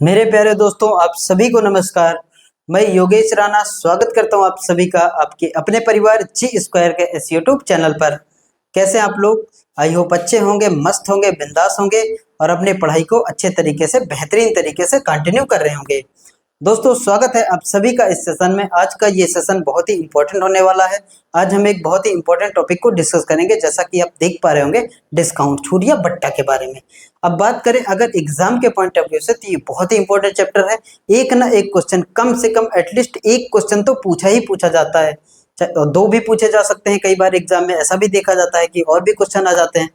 मेरे प्यारे दोस्तों, आप सभी को नमस्कार। मैं योगेश राणा स्वागत करता हूं आप सभी का आपके अपने परिवार जी स्क्वायर के इस यूट्यूब चैनल पर। कैसे आप लोग? आई होप अच्छे होंगे, मस्त होंगे, बिंदास होंगे और अपनी पढ़ाई को अच्छे तरीके से, बेहतरीन तरीके से कंटिन्यू कर रहे होंगे। दोस्तों, स्वागत है आप सभी का इस सेशन में। आज का ये सेशन बहुत ही इंपॉर्टेंट होने वाला है। आज हम एक बहुत ही इंपॉर्टेंट टॉपिक को डिस्कस करेंगे, जैसा कि आप देख पा रहे होंगे, डिस्काउंट, छूट या बट्टा के बारे में। अब बात करें अगर एग्जाम के पॉइंट ऑफ व्यू से, तो ये बहुत ही इंपॉर्टेंट चैप्टर है। एक ना एक क्वेश्चन, कम से कम एटलीस्ट एक क्वेश्चन तो पूछा ही पूछा जाता है, दो भी पूछे जा सकते हैं। कई बार एग्जाम में ऐसा भी देखा जाता है कि और भी क्वेश्चन आ जाते हैं।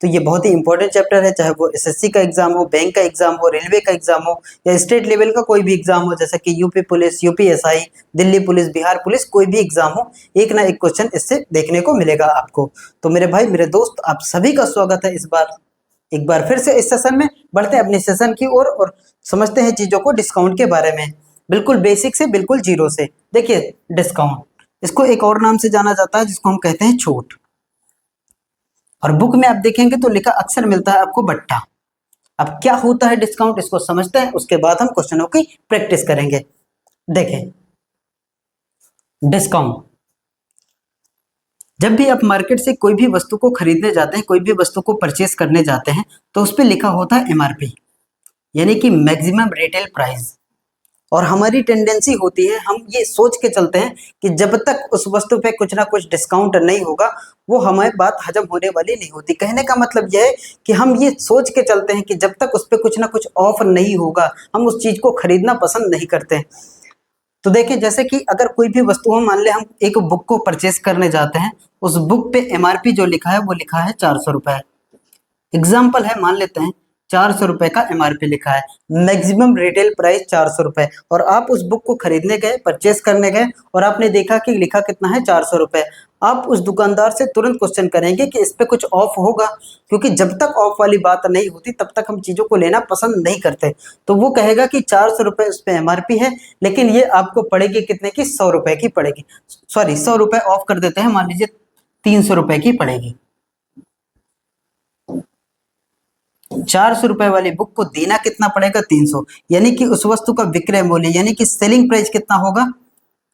तो ये बहुत ही इंपॉर्टेंट चैप्टर है, चाहे वो एसएससी का एग्जाम हो, बैंक का एग्जाम हो, रेलवे का एग्जाम हो या स्टेट लेवल का कोई भी एग्जाम हो, जैसे कि UP police, UPSI, Delhi police, Bihar police, कोई भी एग्जाम हो, एक ना एक क्वेश्चन इससे देखने को मिलेगा आपको। तो मेरे भाई, मेरे दोस्त, आप सभी का स्वागत है इस बार। एक बार फिर से इस सेशन में बढ़ते हैं अपने सेशन की ओर और समझते हैं चीजों को डिस्काउंट के बारे में, बिल्कुल बेसिक से, बिल्कुल जीरो से। देखिए, डिस्काउंट, इसको एक और नाम से जाना जाता है जिसको हम कहते हैं छूट। और बुक में आप देखेंगे तो लिखा अक्सर मिलता है आपको बट्टा। अब क्या होता है डिस्काउंट, इसको समझते हैं, उसके बाद हम क्वेश्चनों की प्रैक्टिस करेंगे। देखें, डिस्काउंट, जब भी आप मार्केट से कोई भी वस्तु को खरीदने जाते हैं, कोई भी वस्तु को परचेस करने जाते हैं, तो उस पर लिखा होता है एमआरपी, यानी कि मैक्सिमम रिटेल प्राइस। और हमारी टेंडेंसी होती है, हम ये सोच के चलते हैं कि जब तक उस वस्तु पे कुछ ना कुछ डिस्काउंट नहीं होगा, वो हमें बात हजम होने वाली नहीं होती। कहने का मतलब यह है कि हम ये सोच के चलते हैं कि जब तक उस पे कुछ ना कुछ ऑफर नहीं होगा, हम उस चीज को खरीदना पसंद नहीं करते हैं। तो देखिए, जैसे कि अगर कोई भी वस्तु, हम मान ले हम एक बुक को परचेस करने जाते हैं, उस बुक पे एमआरपी जो लिखा है वो लिखा है 400 रुपए। एग्जाम्पल है, मान लेते हैं 400 रुपए का एमआरपी लिखा है, मैक्सिमम रिटेल प्राइस 400 रुपए। और आप उस बुक को खरीदने गए, परचेस करने गए और आपने देखा कि लिखा कितना है, 400 रुपए। आप उस दुकानदार से तुरंत क्वेश्चन करेंगे कि इस पे कुछ ऑफ होगा, क्योंकि जब तक ऑफ वाली बात नहीं होती तब तक हम चीजों को लेना पसंद नहीं करते। तो वो कहेगा कि 400 रुपए उस पर एमआरपी है, लेकिन ये आपको पड़ेगी कितने की, 100 रुपए की पड़ेगी। सॉरी, 100 रुपए ऑफ कर देते हैं, मान लीजिए 300 रुपए की पड़ेगी। 400 रुपए वाली बुक को देना कितना पड़ेगा, 300। यानी कि उस वस्तु का विक्रय मूल्य, यानी कि सेलिंग प्राइस कितना होगा,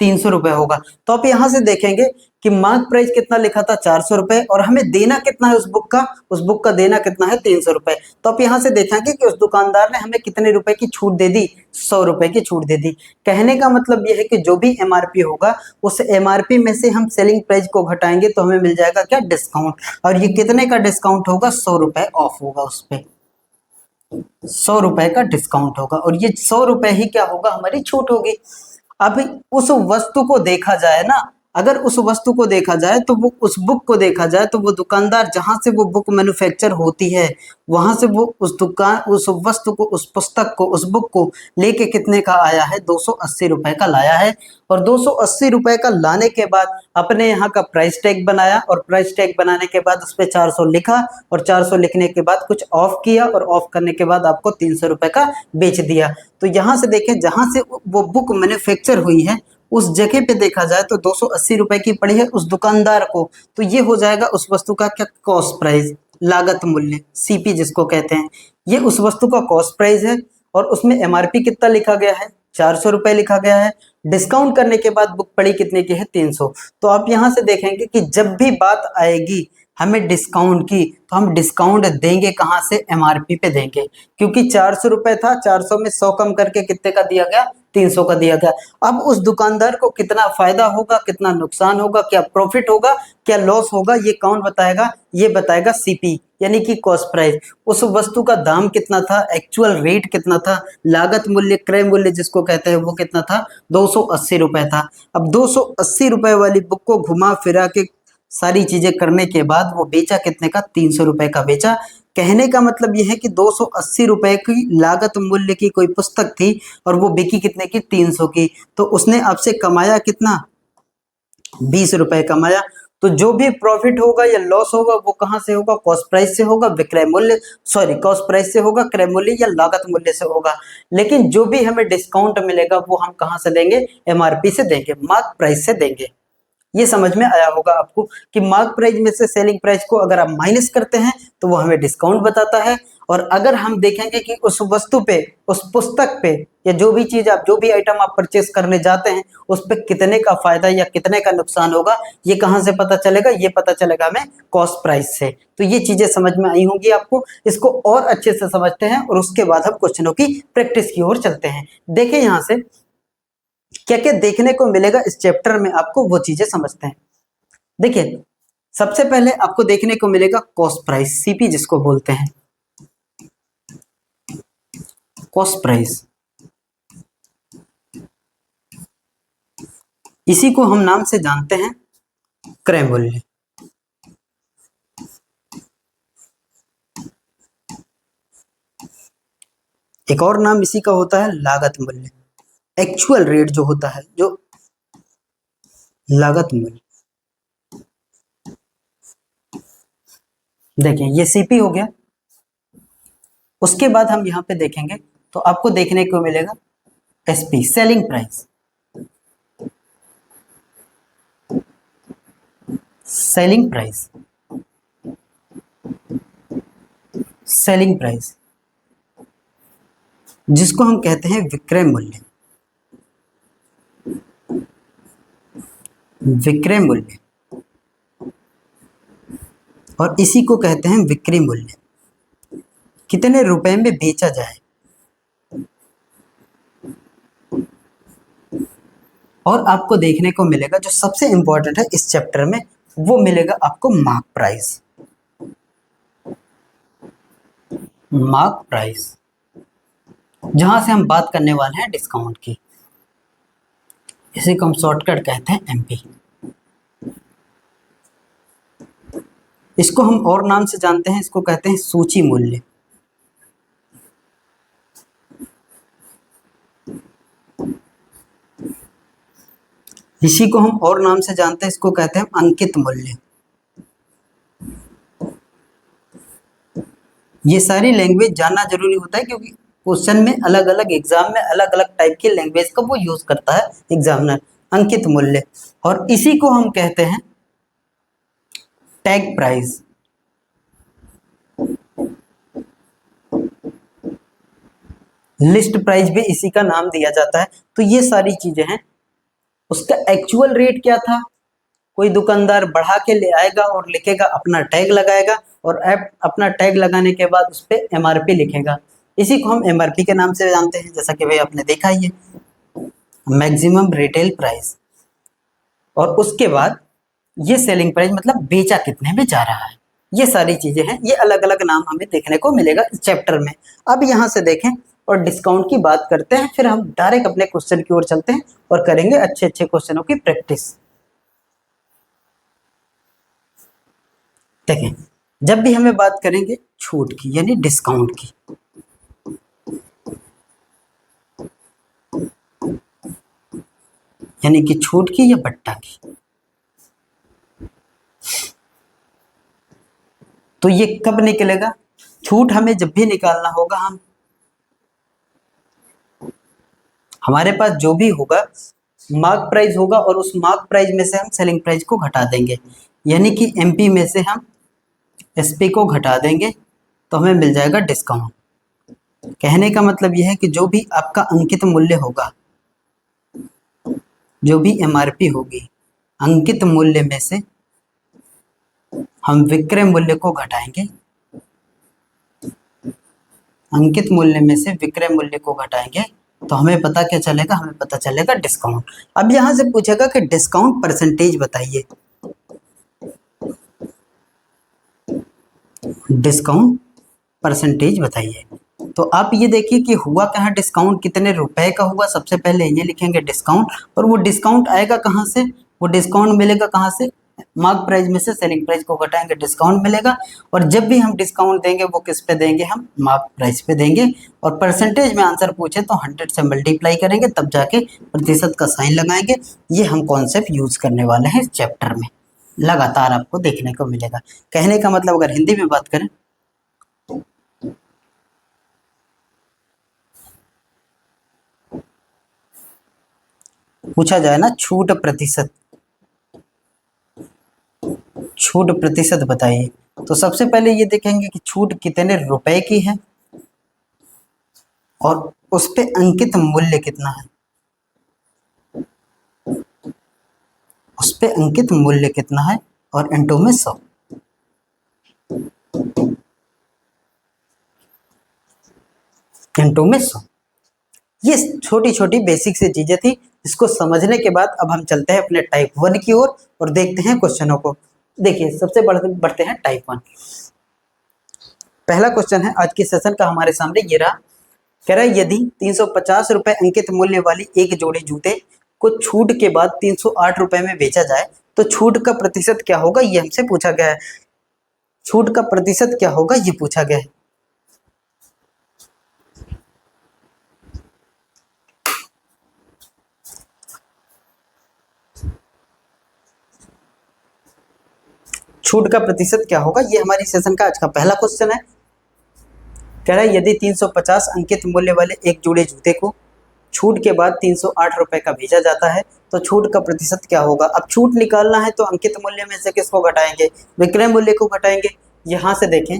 300 रुपए होगा। तो आप यहां से देखेंगे कि मार्क प्राइस कितना लिखा था, 400 रुपए, और हमें देना कितना है उस बुक का देना कितना है, 300 रुपए। तो आप यहां से देखेंगे कि उस दुकानदार ने हमें कितने रुपए की छूट दे दी, 100 रुपए की छूट दे दी। कहने का मतलब यह है कि जो भी एमआरपी होगा, उस एमआरपी में से हम सेलिंग प्राइस को घटाएंगे तो हमें मिल जाएगा क्या, डिस्काउंट। और ये कितने का डिस्काउंट होगा, 100 रुपए ऑफ होगा, उस पर 100 रुपए का डिस्काउंट होगा। और ये 100 रुपए ही क्या होगा, हमारी छूट होगी। अब उस वस्तु को देखा जाए ना, अगर उस वस्तु को देखा जाए तो वो, उस बुक को देखा जाए तो वो दुकानदार जहां से वो बुक मैन्युफैक्चर होती है, वहां से वो उस दुकान, उस वस्तु को, उस पुस्तक को, उस बुक को लेके कितने का आया है, 280 रुपए का लाया है। और 280 रुपए का लाने के बाद अपने यहाँ का प्राइस टैग बनाया, और प्राइस टैग बनाने के बाद उस पर 400 लिखा, और 400 लिखने के बाद कुछ ऑफ किया, और ऑफ करने के बाद आपको 300 रुपए का बेच दिया। तो यहाँ से देखें, जहां से वो बुक मैन्युफैक्चर हुई है, उस जगह पे देखा जाए तो 280 रुपए की पड़ी है उस दुकानदार को। तो ये हो जाएगा उस वस्तु का क्या, कॉस्ट प्राइस, लागत मूल्य, सीपी जिसको कहते हैं। ये उस वस्तु का कॉस्ट प्राइस है, और उसमें एमआरपी कितना लिखा गया है, 400 रुपए लिखा गया है। डिस्काउंट करने के बाद बुक पड़ी कितने की है, 300। तो आप यहाँ से देखेंगे कि जब भी बात आएगी हमें डिस्काउंट की, तो हम डिस्काउंट देंगे कहाँ से, एमआरपी पे देंगे। क्योंकि 400 रुपए था, 400 में 100 कम करके कितने का दिया गया, 300 का दिया गया। अब उस दुकानदार को कितना फायदा होगा, कितना नुकसान होगा, क्या प्रॉफिट होगा, क्या लॉस होगा, ये कौन बताएगा, ये बताएगा सीपी, यानी कि कॉस्ट प्राइस। उस वस्तु का दाम कितना था, एक्चुअल रेट कितना था, लागत मूल्य, क्रय मूल्य जिसको कहते हैं, वो कितना था, 280 रुपए था। अब 280 रुपए वाली बुक को घुमा फिरा के सारी चीजें करने के बाद वो बेचा कितने का, 300 रुपए का बेचा। कहने का मतलब यह है कि 280 रुपए की लागत मूल्य की कोई पुस्तक थी और वो बिकी कितने की, 300 की। तो उसने आपसे कमाया कितना, 20 रुपए कमाया। तो जो भी प्रॉफिट होगा या लॉस होगा वो कहां से होगा, कॉस्ट प्राइस से होगा, विक्रय मूल्य, सॉरी, कॉस्ट प्राइस से होगा, क्रय मूल्य या लागत मूल्य से होगा। लेकिन जो भी हमें डिस्काउंट मिलेगा वो हम कहां से देंगे, एमआरपी से देंगे, मार्क प्राइस से देंगे। ये समझ में आया होगा आपको कि मार्क प्राइस में से सेलिंग प्राइस को अगर आप माइनस करते हैं तो वो हमें डिस्काउंट बताता है, और अगर हम देखेंगे कि उस वस्तु पे, उस पुस्तक पे, या जो भी चीज आप, जो भी आइटम आप परचेस करने जाते हैं उस पे कितने का फायदा या कितने का नुकसान होगा, ये कहाँ से पता चलेगा, ये पता चलेगा हमें कॉस्ट प्राइस से। तो ये चीजें समझ में आई होंगी आपको, इसको और अच्छे से समझते हैं और उसके बाद हम क्वेश्चनों की प्रैक्टिस की ओर चलते हैं। देखिए यहाँ से क्या क्या देखने को मिलेगा इस चैप्टर में, आपको वो चीजें समझते हैं। देखिए सबसे पहले आपको देखने को मिलेगा कॉस्ट प्राइस, सीपी जिसको बोलते हैं, कॉस्ट प्राइस। इसी को हम नाम से जानते हैं क्रय मूल्य। एक और नाम इसी का होता है लागत मूल्य, एक्चुअल रेट जो होता है, जो लागत मूल्य। देखिए ये सीपी हो गया। उसके बाद हम यहाँ पे देखेंगे तो आपको देखने को मिलेगा SP, selling price. Selling price, selling price जिसको हम कहते हैं विक्रय मूल्य, विक्रय मूल्य, और इसी को कहते हैं बिक्री मूल्य, कितने रुपए में बेचा जाए। और आपको देखने को मिलेगा जो सबसे इंपॉर्टेंट है इस चैप्टर में, वो मिलेगा आपको मार्क प्राइस। मार्क प्राइस जहां से हम बात करने वाले हैं डिस्काउंट की, इसी को हम शॉर्टकट कहते हैं एमपी। इसको हम और नाम से जानते हैं, इसको कहते हैं सूची मूल्य। इसी को हम और नाम से जानते हैं, इसको कहते हैं अंकित मूल्य। ये सारी लैंग्वेज जानना जरूरी होता है क्योंकि क्वेश्चन में अलग अलग, एग्जाम में अलग अलग टाइप की लैंग्वेज का वो यूज करता है एग्जामिनर। अंकित मूल्य, और इसी को हम कहते हैं टैग प्राइस। लिस्ट प्राइस भी इसी का नाम दिया जाता है। तो ये सारी चीजें हैं। उसका एक्चुअल रेट क्या था, कोई दुकानदार बढ़ा के ले आएगा और लिखेगा, अपना टैग लगाएगा, और अपना टैग लगाने के बाद उस पर एमआरपी लिखेगा। इसी को हम एमआरपी के नाम से जानते हैं, जैसा कि भाई आपने देखा ही है, मैक्सिमम रिटेल प्राइस। और उसके बाद ये सेलिंग प्राइस, मतलब बेचा कितने में जा रहा है। ये सारी चीजें हैं, ये अलग अलग नाम हमें देखने को मिलेगा इस चैप्टर में। अब यहाँ से देखें और डिस्काउंट की बात करते हैं, फिर हम डायरेक्ट अपने क्वेश्चन की ओर चलते हैं और करेंगे अच्छे अच्छे क्वेश्चनों की प्रैक्टिस। देखें जब भी हमें बात करेंगे छूट की यानी डिस्काउंट की, यानी कि छूट की या बट्टा की, तो ये कब निकलेगा। छूट हमें जब भी निकालना होगा, हमारे पास जो भी होगा मार्क प्राइस होगा, और उस मार्क प्राइस में से हम सेलिंग प्राइस को घटा देंगे, यानी कि एमपी में से हम एसपी को घटा देंगे तो हमें मिल जाएगा डिस्काउंट। कहने का मतलब यह है कि जो भी आपका अंकित मूल्य होगा, जो भी एमआरपी होगी, अंकित मूल्य में से हम विक्रय मूल्य को घटाएंगे, अंकित मूल्य में से विक्रय मूल्य को घटाएंगे तो हमें पता क्या चलेगा, हमें पता चलेगा डिस्काउंट। अब यहां से पूछेगा कि डिस्काउंट परसेंटेज बताइए, डिस्काउंट परसेंटेज बताइए। तो आप ये देखिए कि हुआ कहाँ डिस्काउंट, कितने रुपए का हुआ, सबसे पहले ये लिखेंगे डिस्काउंट, और वो डिस्काउंट आएगा कहाँ से, वो डिस्काउंट मिलेगा कहाँ से, मार्क प्राइस में से सेलिंग प्राइस को घटाएंगे डिस्काउंट मिलेगा। और जब भी हम डिस्काउंट देंगे वो किस पे देंगे, हम मार्क प्राइस पे देंगे। और परसेंटेज में आंसर पूछे तो 100 से मल्टीप्लाई करेंगे, तब जाके प्रतिशत का साइन लगाएंगे। ये हम कॉन्सेप्ट यूज करने वाले हैं इस चैप्टर में, लगातार आपको देखने को मिलेगा। कहने का मतलब अगर हिंदी में बात करें, पूछा जाए ना छूट प्रतिशत, छूट प्रतिशत बताइए। तो सबसे पहले ये देखेंगे कि छूट कितने रुपए की है और उस पे अंकित मूल्य कितना है, उस पे अंकित मूल्य कितना है और इंटू में 100। इंटू में 100। ये छोटी छोटी बेसिक सी चीजें थी, इसको समझने के बाद अब हम चलते हैं अपने टाइप 1 की ओर और देखते हैं क्वेश्चनों को। देखिए सबसे बढ़ते हैं टाइप 1। पहला क्वेश्चन है आज के सेशन का हमारे सामने ये रहा। कह रहा है यदि 350 रुपए अंकित मूल्य वाली एक जोड़ी जूते को छूट के बाद 308 रुपए में बेचा जाए तो छूट का प्रतिशत क्या होगा, ये हमसे पूछा गया है। छूट का प्रतिशत क्या होगा ये पूछा गया है। छूट का प्रतिशत क्या होगा, ये हमारी सेशन का आज का पहला क्वेश्चन है। कह रहा है यदि 350 अंकित मूल्य वाले एक जोड़े जूते को छूट के बाद 308 रुपए का भेजा जाता है तो छूट का प्रतिशत क्या होगा। अब छूट निकालना है तो अंकित मूल्य में से किसको घटाएंगे, विक्रय मूल्य को घटाएंगे। यहां से देखें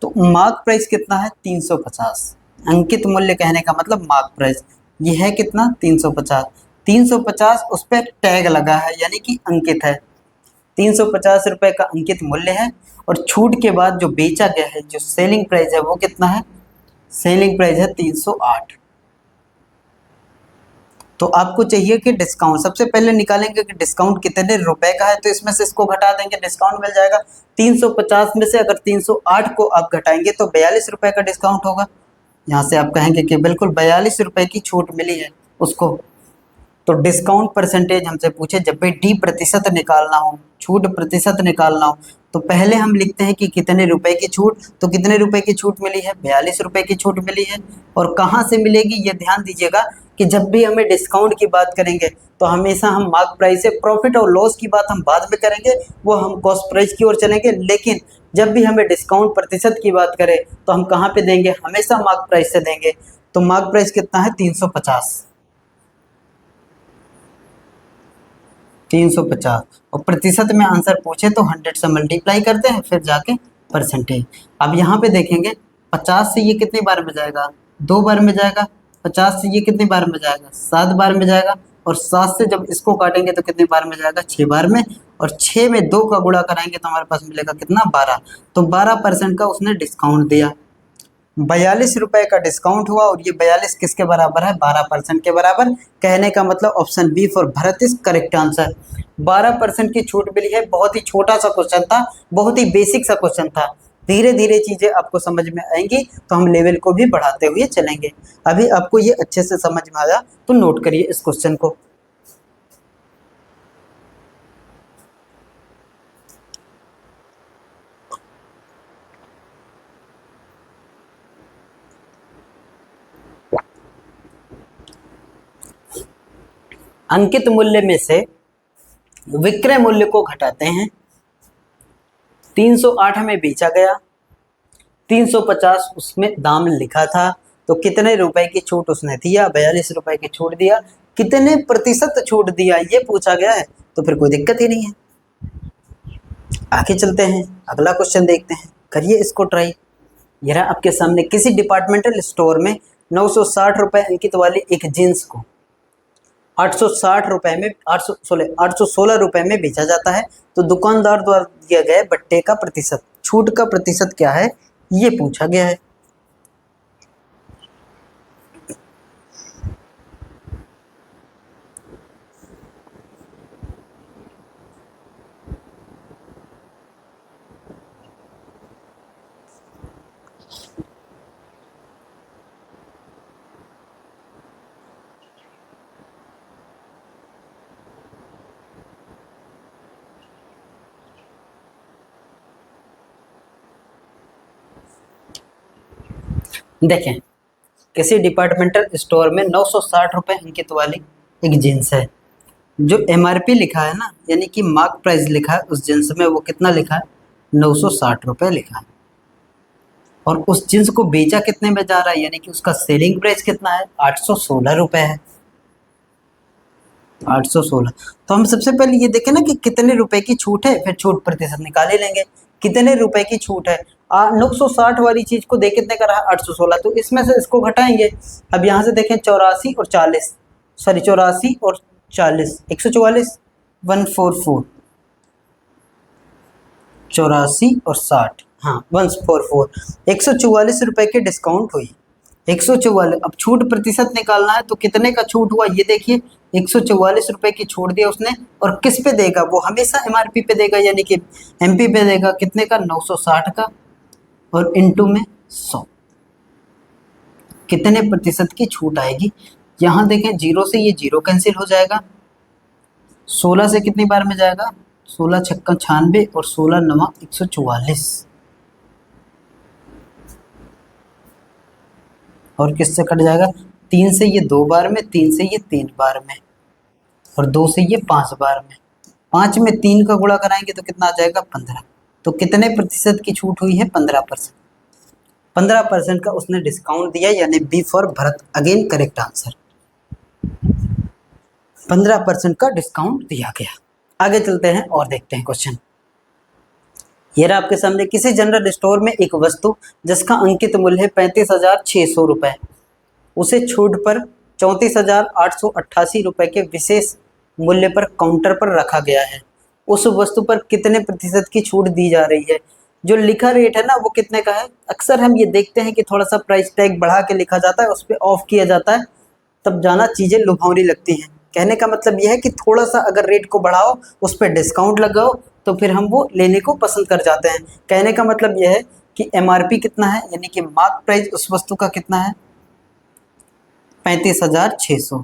तो मार्क प्राइस कितना है 350, अंकित मूल्य कहने का मतलब मार्क प्राइस, ये है कितना 350। 350 उस पर टैग लगा है यानी कि अंकित है, 350 रुपए का अंकित मूल्य है और छूट के बाद जो बेचा गया है, जो सेलिंग प्राइस है वो कितना है, सेलिंग प्राइस है 308। तो आपको चाहिए कि डिस्काउंट सबसे पहले निकालेंगे कि डिस्काउंट कितने रुपए का है, तो इसमें से इसको घटा देंगे, डिस्काउंट मिल जाएगा। 350 में से अगर 308 को आप घटाएंगे तो 42 रुपए का डिस्काउंट होगा। यहाँ से आप कहेंगे कि बिल्कुल 42 रुपए की छूट मिली है उसको। तो डिस्काउंट परसेंटेज हमसे पूछे, जब भी डी प्रतिशत निकालना हो, छूट प्रतिशत निकालना हो, तो पहले हम लिखते हैं कि कितने रुपए की छूट, तो कितने रुपए की छूट मिली है, 42 रुपए की छूट मिली है। और कहाँ से मिलेगी ये ध्यान दीजिएगा कि जब भी हमें डिस्काउंट की बात करेंगे तो हमेशा हम मार्क प्राइस से, प्रॉफिट और लॉस की बात हम बाद में करेंगे, वो हम कॉस्ट प्राइस की ओर चलेंगे। लेकिन जब भी हमें डिस्काउंट प्रतिशत की बात करें तो हम कहाँ पे देंगे, हमेशा मार्क प्राइस से देंगे। तो मार्क प्राइस कितना है 350, 350 और प्रतिशत में आंसर पूछे तो 100 से मल्टीप्लाई करते हैं फिर जाके परसेंटेज। अब यहाँ पे देखेंगे 50 से ये कितनी बार में जाएगा, 2 बार में जाएगा। 50 से ये कितनी बार में जाएगा, 7 बार में जाएगा। और 7 से जब इसको काटेंगे तो कितनी बार में जाएगा, 6 बार में। और 6 में 2 का गुणा कराएंगे तो हमारे पास मिलेगा कितना, 12। तो 12% का उसने डिस्काउंट दिया, 42 रुपए का डिस्काउंट हुआ और ये 42 किसके बराबर है, 12% के बराबर। कहने का मतलब option B for Bharat is correct answer. 12% की छूट मिली है। बहुत ही छोटा सा क्वेश्चन था, बहुत ही बेसिक सा क्वेश्चन था। धीरे धीरे चीजें आपको समझ में आएंगी तो हम लेवल को भी बढ़ाते हुए चलेंगे। अभी आपको ये अच्छे से समझ में आया तो नोट करिए इस क्वेश्चन को। अंकित मूल्य में से विक्रय मूल्य को घटाते हैं। 308 में बेचा गया, 350 उसमें दाम लिखा था, तो कितने रुपए की छूट उसने दिया, 42 रुपए की छूट दिया। कितने प्रतिशत छूट दिया ये पूछा गया है, तो फिर कोई दिक्कत ही नहीं है। आगे चलते हैं, अगला क्वेश्चन देखते हैं, करिए इसको ट्राई। ये रहा आपके सामने, किसी डिपार्टमेंटल स्टोर में 960 रुपए अंकित वाली एक जींस को 860 रुपए में 816 रुपए में बेचा जाता है, तो दुकानदार द्वारा दिया गया बट्टे का प्रतिशत, छूट का प्रतिशत क्या है ये पूछा गया है। देखें, किसी डिपार्टमेंटल स्टोर में 960 रुपए अंकित वाली एक जींस है, जो एमआरपी लिखा है ना, यानी कि मार्क प्राइस लिखा है उस जींस में, वो कितना लिखा है 960 रुपए लिखा है। और उस जींस को बेचा कितने में जा रहा है, यानी कि उसका सेलिंग प्राइस कितना है 816 रुपए है। 816। तो हम सबसे पहले ये देखें ना कि कितने रुपए की छूट है, फिर छूट प्रतिशत निकाल ही लेंगे। कितने रुपए की छूट है, 960 वाली चीज को देख कितने का रहा 816, तो इसमें से इसको घटाएंगे। अब यहाँ से देखें 84 और 40, सॉरी 84 और 40, 144, 144, 84 और 60, हाँ 144, 144 रुपए की डिस्काउंट हुई। 144, अब छूट प्रतिशत निकालना है तो कितने का छूट हुआ ये देखिए, 144 रुपए की छूट दिया उसने, और किस पे देगा, वो हमेशा एमआरपी पे देगा, यानी कि एमपी पे देगा, कितने का 960 का, और इनटू में 100, कितने प्रतिशत की छूट आएगी। यहाँ देखें जीरो से ये जीरो कैंसिल हो जाएगा, 16 से कितनी बार में जाएगा, 16 छक्का 96 और 16 नवा 144, और किससे कट जाएगा, 3 से ये 2 बार में, 3 से ये 3 बार में, और 2 से ये 5 बार में, 5 में 3 का गुणा कराएंगे तो कितना आ जाएगा 15। तो कितने प्रतिशत की छूट हुई है 15%। 15% का उसने डिस्काउंट दिया, यानी B for Bharat, again correct answer. 15% का डिस्काउंट दिया गया। आगे चलते हैं और देखते हैं क्वेश्चन। ये रहा आपके सामने, किसी जनरल स्टोर में एक वस्तु जिसका अंकित मूल्य है 35,600 रुपए, उसे छूट पर 34,888 रुपए के विशेष मूल्य पर काउंटर पर रखा गया है। उस वस्तु पर कितने प्रतिशत की छूट दी जा रही है। जो लिखा रेट है ना वो कितने का है, अक्सर हम ये देखते हैं कि थोड़ा सा प्राइस टैग बढ़ा के लिखा जाता है, उस पर ऑफ किया जाता है, तब जाना चीज़ें लुभावनी लगती हैं। कहने का मतलब यह है कि थोड़ा सा अगर रेट को बढ़ाओ, उस पर डिस्काउंट लगाओ, तो फिर हम वो लेने को पसंद कर जाते हैं। कहने का मतलब यह है कि एमआरपी कितना है, यानी कि मार्क प्राइस उस वस्तु का कितना है 35,600,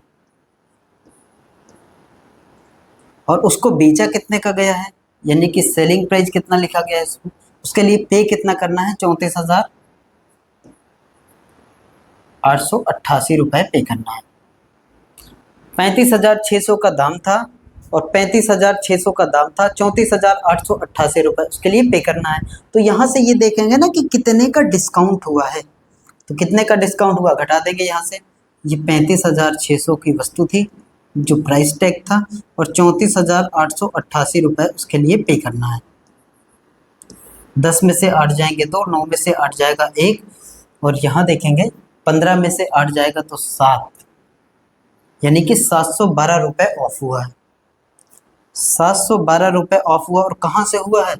और उसको बेचा कितने का गया है, यानी कि सेलिंग प्राइस कितना लिखा गया है इसमें, उसके लिए पे कितना करना है 34,888 रुपए पे करना है। 35,600 का दाम था, और 35,600 का दाम था, 34,888 रुपए उसके लिए पे करना है। तो यहाँ से ये देखेंगे ना कि कितने का डिस्काउंट हुआ है, तो कितने का डिस्काउंट हुआ घटा देंगे यहाँ से। ये 35,600 की वस्तु थी जो प्राइस टैग था, और 34,888 रुपए उसके लिए पे करना है। 10 में से 8 जाएंगे 2, 9 में से 8 जाएगा 1, और यहाँ देखेंगे 15 में से 8 जाएगा तो 7, यानी कि 712 रुपए ऑफ हुआ है। 712 रुपए ऑफ हुआ, और कहाँ से हुआ है,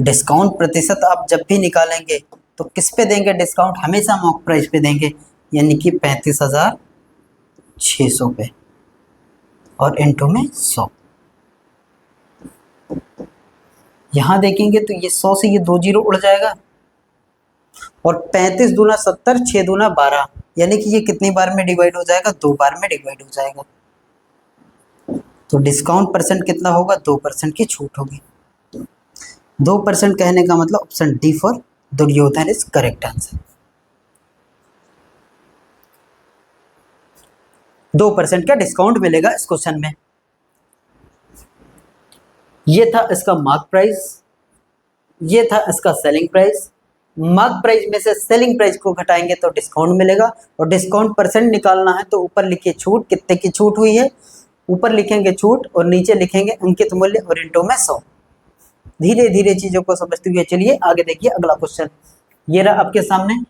डिस्काउंट प्रतिशत आप जब भी निकालेंगे तो किस पे देंगे डिस्काउंट, हमेशा मॉक प्राइस पे देंगे, यानी कि 35,600 पे, और इनटू में 100। यहाँ देखेंगे तो ये 100 से ये 2 जीरो उड़ जाएगा, और 35 दूना 70, 6 दूना 12, यानी कि ये कितनी बार में डिवाइड हो जाएगा, 2 बार में डिवाइड हो जाएगा। तो डिस्काउंट परसेंट कितना होगा, 2% की छूट होगी। 2% कहने का मतलब option D for Duryodhan is correct answer. 2% का डिस्काउंट मिलेगा इस क्वेश्चन में। ये था इसका मार्क प्राइस, ये था इसका सेलिंग प्राइस। मार्क प्राइस में से सेलिंग प्राइस को घटाएंगे तो डिस्काउंट मिलेगा, और डिस्काउंट परसेंट निकालना है तो ऊपर लिखिए छूट, कितने की छूट हुई है, ऊपर लिखेंगे छूट और नीचे लिखेंगे अंकित मूल्य, और इनटू में 100। धीरे धीरे चीजों को समझते हुए चलिए आगे देखिए अगला क्वेश्चन। ये रहा आपके सामने,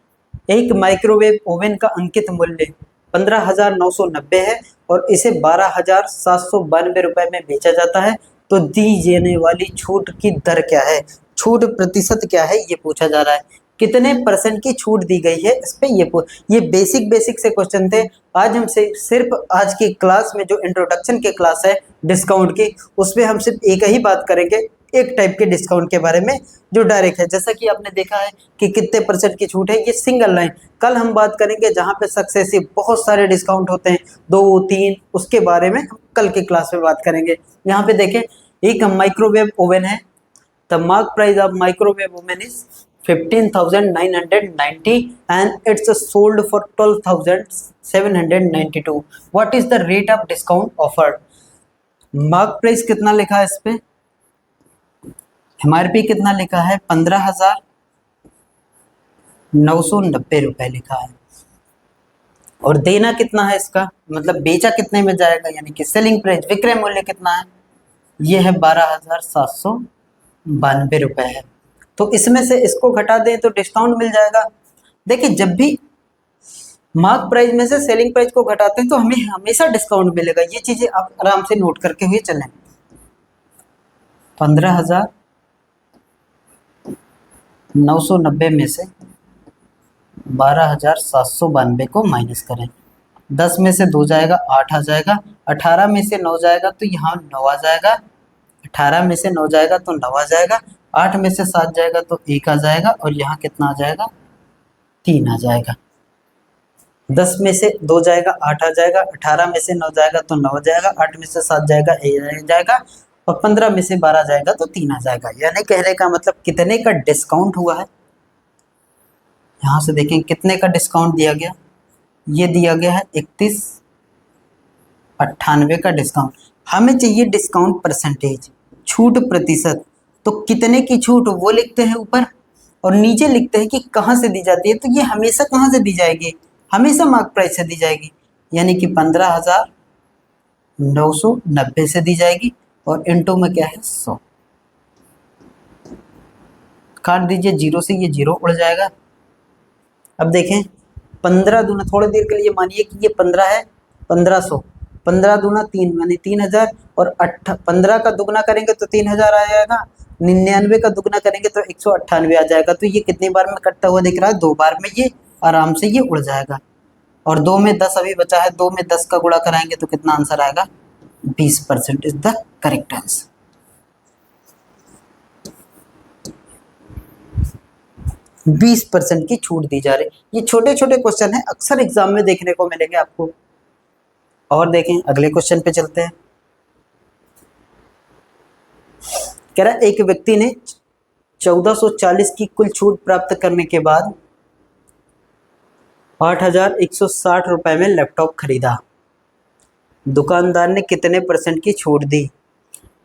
एक माइक्रोवेव ओवन का अंकित मूल्य 15,990 है, और इसे 12,792 रुपए में बेचा जाता है, तो दी जाने वाली छूट की दर क्या है, छूट प्रतिशत क्या है, ये पूछा जा रहा है। कितने परसेंट की छूट दी गई है इस पे, ये बेसिक से क्वेश्चन थे। आज हम सिर्फ आज की क्लास में जो इंट्रोडक्शन के क्लास है डिस्काउंट की, उसमें हम सिर्फ एक ही बात करेंगे, एक टाइप के डिस्काउंट के बारे में जो डायरेक्ट है। जैसा कि आपने देखा है कि कितने परसेंट की छूट है, ये सिंगल लाइन। कल हम बात करेंगे जहाँ पे सक्सेसिव बहुत सारे डिस्काउंट होते हैं, 2 3, उसके बारे में हम कल की क्लास में बात करेंगे। यहाँ पे देखें, एक माइक्रोवेव ओवन है, the mark price of microwave oven is 15,990 and it's sold for 12,792. What is the rate of discount offered? Mark price कितना लिखा है इस पे, एमआरपी कितना लिखा है 15,990 रुपए लिखा है, और देना कितना है इसका, मतलब बेचा कितने में जाएगा, यानी कि सेलिंग प्राइस विक्रय मूल्य कितना है, ये है 12,792 रुपए है। तो इसमें से इसको घटा दें तो डिस्काउंट मिल जाएगा। देखिए जब भी मार्क प्राइस में से सेलिंग प्राइस को घटाते हैं तो हमें हमेशा डिस्काउंट मिलेगा, ये चीजें आप आराम से नोट करके हुए चलें। 15,990 में से 12,792 को माइनस करें, 10 में से 2 जाएगा 8 आ जाएगा, 18 में से 9 जाएगा तो यहाँ 9 आ जाएगा, 18 में से 9 जाएगा तो 9 आ जाएगा, 8 में से 7 जाएगा तो 1 आ जाएगा, और यहाँ कितना आ जाएगा, 3 आ जाएगा। 10 में से 2 जाएगा 8 आ जाएगा, 18 में से 9 जाएगा तो 9 आ जाएगा, 8 में से 7 जाएगा 1 आ जाएगा, और 15 में से 12 जाएगा तो 3 आ जाएगा। यानी कहने का मतलब कितने का डिस्काउंट हुआ है, यहाँ से देखें कितने का डिस्काउंट दिया गया, ये दिया गया है 3198 का डिस्काउंट। हमें चाहिए डिस्काउंट परसेंटेज, छूट प्रतिशत, तो कितने की छूट वो लिखते हैं ऊपर, और नीचे लिखते हैं कि कहाँ से दी जाती है। तो ये हमेशा कहाँ से दी जाएगी, हमेशा मार्क प्राइस से दी जाएगी, यानी कि 15,990 से दी जाएगी, और इनटू में क्या है 100, काट दीजिए जीरो से, ये जीरो उड़ जाएगा। अब देखें 15 दूना, थोड़ी देर के लिए मानिए कि ये 15 है, 1500, 15 दूना 3 यानी 3,000, और 15 का दुगना करेंगे तो 3,000 आ जाएगा, 99 का दुगना करेंगे तो 198 आ जाएगा। तो ये कितनी बार में कटता हुआ दिख रहा है, 2 बार में ये आराम से ये उड़ जाएगा। और 2 में 10 अभी बचा है, 2 में 10 का गुणा कराएंगे तो कितना आंसर आएगा, 20% इज द करेक्ट आंसर। 20% की छूट दी जा रही। ये छोटे छोटे क्वेश्चन है, अक्सर एग्जाम में देखने को मिलेंगे आपको। और देखें अगले क्वेश्चन पे चलते हैं। कह रहा एक व्यक्ति ने 1440 की कुल छूट प्राप्त करने के बाद 8,160 रुपए में लैपटॉप खरीदा, दुकानदार ने कितने % की छूट दी।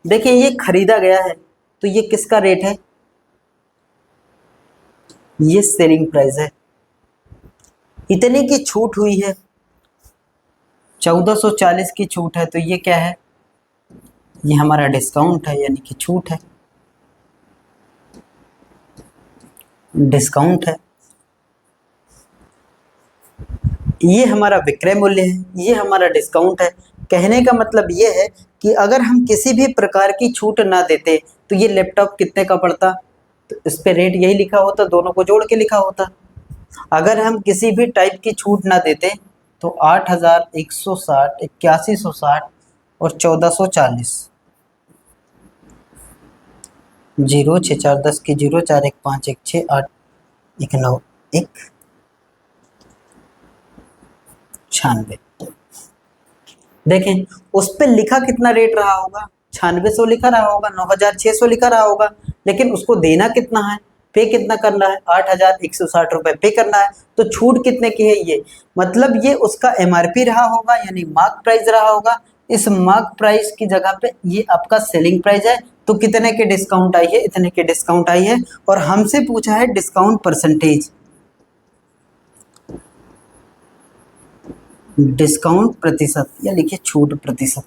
देखिए ये खरीदा गया है तो ये किसका रेट है, ये सेलिंग प्राइस है, इतने की छूट हुई है, 1440 की छूट है, तो ये क्या है, ये हमारा डिस्काउंट है, यानी कि छूट है, डिस्काउंट है। ये हमारा विक्रय मूल्य है, ये हमारा डिस्काउंट है। कहने का मतलब ये है कि अगर हम किसी भी प्रकार की छूट ना देते तो ये लैपटॉप कितने का पड़ता, तो इस पे रेट यही लिखा होता, दोनों को जोड़ के लिखा होता। अगर हम किसी भी टाइप की छूट ना देते तो 8,160, 8160 और 1440, 0 6 4 10 की 0 4 1 5 1 6 8 1 9 1 96। देखें उस पे लिखा कितना रेट रहा होगा, 9600 लिखा रहा होगा, 9,600 लिखा रहा होगा, लेकिन उसको देना कितना है, पे कितना करना है, 8,160 रुपए पे करना है। तो छूट कितने की है, ये मतलब ये उसका MRP रहा होगा, यानी मार्क प्राइस रहा होगा। इस मार्क प्राइस की जगह पे ये आपका सेलिंग प्राइस है, तो कितने के डिस्काउंट आई है, इतने के डिस्काउंट आई है। और हमसे पूछा है डिस्काउंट परसेंटेज, डिस्काउंट प्रतिशत, या लिखिए छूट प्रतिशत।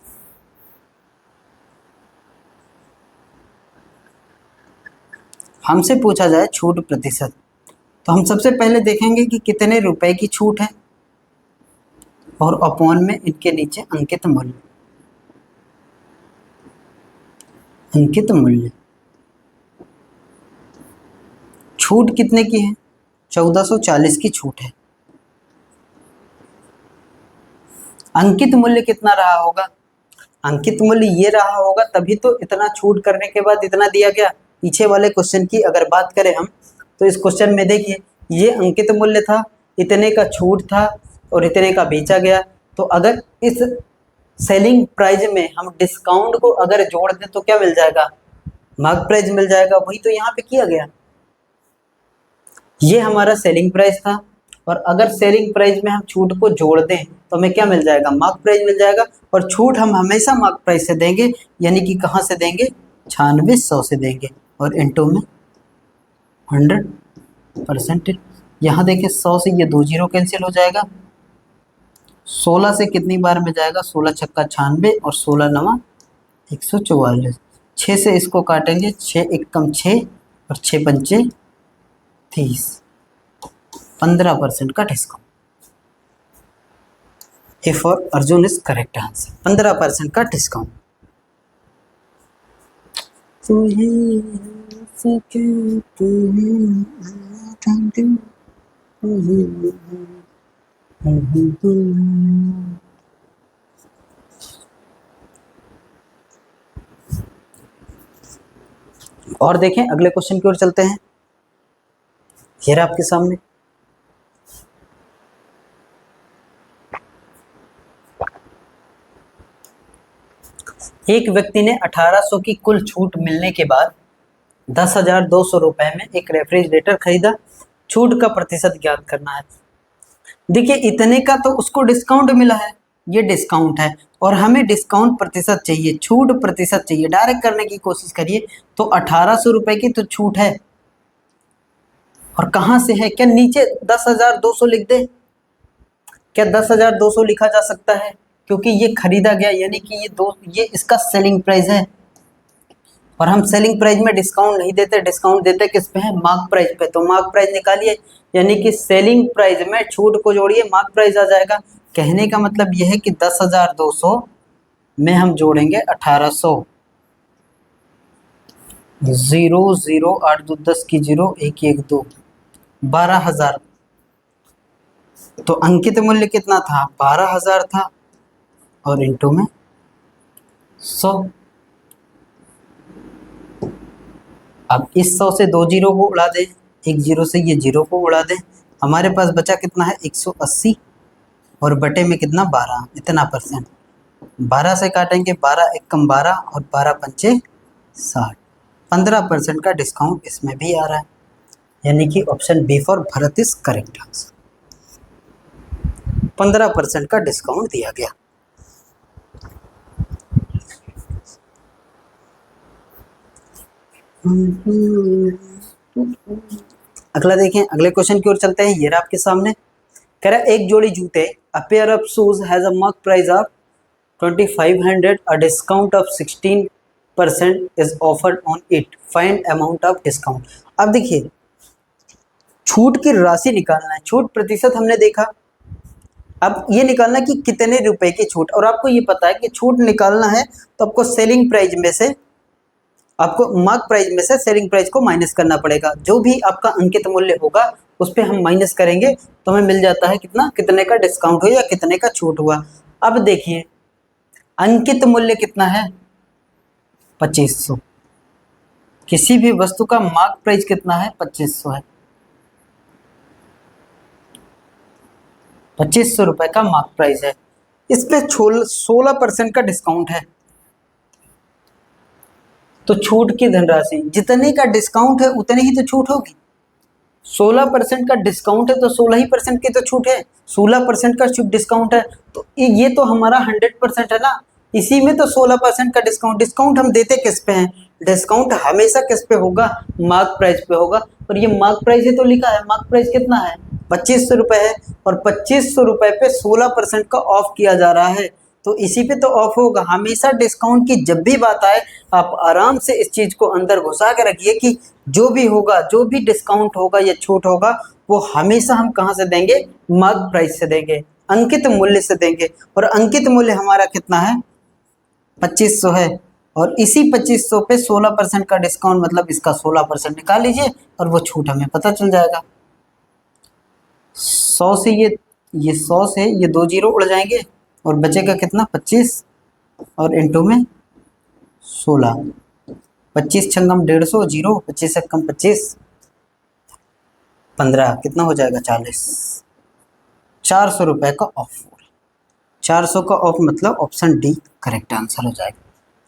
हमसे पूछा जाए छूट प्रतिशत, तो हम सबसे पहले देखेंगे कि कितने रुपए की छूट है, और अपॉन में इनके नीचे अंकित मूल्य, अंकित मूल्य। छूट कितने की है, 1440 की छूट है। अंकित मूल्य कितना रहा होगा, अंकित मूल्य ये रहा होगा, तभी तो इतना छूट करने के बाद इतना दिया गया। पीछे वाले क्वेश्चन की अगर बात करें हम, तो इस क्वेश्चन में देखिए ये अंकित मूल्य था, इतने का छूट था, और इतने का बेचा गया। तो अगर इस सेलिंग प्राइस में हम डिस्काउंट को अगर जोड़ दें तो क्या मिल जाएगा, मार्क प्राइस मिल जाएगा। वही तो यहाँ पे किया गया, ये हमारा सेलिंग प्राइस था, और अगर सेलिंग प्राइस में हम छूट को जोड़ दें तो हमें क्या मिल जाएगा, मार्क प्राइस मिल जाएगा। और छूट हम हमेशा मार्क प्राइस से देंगे, यानी कि कहाँ से देंगे, 9600 से देंगे, और इनटू में 100%। यहाँ देखिए 100 से ये 2 जीरो कैंसिल हो जाएगा, 16 से कितनी बार में जाएगा, 16 छक्का 96 और 16 नवा 144। 6 से इसको काटेंगे, 6 एक कम 6 और 6 पंचे 30, 15% का discount. A for Arjun is correct answer, 15% का डिस्काउंट। और देखें अगले क्वेश्चन की ओर चलते हैं। ये रहा आपके सामने। एक व्यक्ति ने 1800 की कुल छूट मिलने के बाद 10,200 रुपए में एक रेफ्रिजरेटर खरीदा। छूट का प्रतिशत ज्ञात करना है। देखिए इतने का तो उसको डिस्काउंट मिला है, ये डिस्काउंट है, और हमें डिस्काउंट प्रतिशत चाहिए, छूट प्रतिशत चाहिए। डायरेक्ट करने की कोशिश करिए तो 1800 रुपए की तो छूट है, और कहाँ से है? क्या नीचे 10,200 लिख दे? क्या 10,200 लिखा जा सकता है? क्योंकि ये खरीदा गया, यानी कि ये इसका सेलिंग प्राइस है, और हम सेलिंग प्राइस में डिस्काउंट नहीं देते, डिस्काउंट देते किस पे है? मार्क प्राइस पे। तो मार्क प्राइस निकालिए, यानी कि सेलिंग प्राइस में छूट को जोड़िए, मार्क प्राइस आ जाएगा। कहने का मतलब यह है कि 10,200 में हम जोड़ेंगे 1800। 0 0 8 2 10 की 0 1 1 2 12,000। तो अंकित मूल्य कितना था? 12,000 था, और इंटू में 100। अब इस 100 से 2 जीरो को उड़ा दें, एक जीरो से ये जीरो को उड़ा दें, हमारे पास बचा कितना है? 180, और बटे में कितना? 12, इतना परसेंट। 12 से काटेंगे, 12 एक कम 12 और 12 पंचे 60, 15% का डिस्काउंट इसमें भी आ रहा है, यानी कि option B for Bharat is correct answer. 15% का डिस्काउंट दिया गया। अगला देखें, अगले क्वेश्चन की ओर चलते हैं। ये रहा आपके सामने। कह रहा है एक जोड़ी जूते, a pair of shoes has a mark price of 2500, a discount of 16% is offered on it, find amount of discount. अब देखिए छूट की राशि निकालना है, छूट प्रतिशत हमने देखा, अब ये निकालना कि कितने रुपए की छूट। और आपको ये पता है कि छूट निकालना है तो आपको सेलिंग प्राइस में से, आपको मार्क प्राइस में से सेलिंग प्राइस को माइनस करना पड़ेगा। जो भी आपका अंकित मूल्य होगा उस पर हम माइनस करेंगे तो हमें मिल जाता है कितना, कितने का डिस्काउंट हुआ या कितने का छूट हुआ। अब देखिए अंकित मूल्य कितना है? 2500। किसी भी वस्तु का मार्क प्राइस कितना है? 2500 है। 2500 रुपए का मार्क प्राइस है, इस पे 16% का डिस्काउंट है। तो छूट की धनराशि, जितने का डिस्काउंट है उतने ही तो छूट होगी। 16% का डिस्काउंट है तो 16% की तो छूट है, 16% का डिस्काउंट है तो ये तो हमारा 100% है ना, इसी में तो 16% का डिस्काउंट। डिस्काउंट हम देते किस पे हैं? डिस्काउंट हमेशा किस पे होगा? मार्क प्राइस पे होगा। और ये मार्क प्राइस ही तो लिखा है, मार्क प्राइस कितना है? 2500 रुपए है, और 2500 रुपए पे 16% का ऑफ किया जा रहा है, तो इसी पे तो ऑफ होगा। हमेशा डिस्काउंट की जब भी बात आए आप आराम से इस चीज को अंदर घुसा के रखिए कि जो भी होगा, जो भी डिस्काउंट होगा या छूट होगा, वो हमेशा हम कहाँ से देंगे? मार्क प्राइस से देंगे, अंकित मूल्य से देंगे। और अंकित मूल्य हमारा कितना है? 2500 है, और इसी 2500 पे 16% का डिस्काउंट, मतलब इसका 16% निकाल लीजिए और वो छूट हमें पता चल जाएगा। 100 से ये 100 से ये 2 जीरो उड़ जाएंगे और बचेगा कितना? 25, और इंटू में 16, 25 छंगम 150, जीरो, 25 से कम 25, 15, कितना हो जाएगा? 40। 400 रुपए का ऑफ। 400 का ऑफ मतलब ऑप्शन डी करेक्ट आंसर हो जाएगा।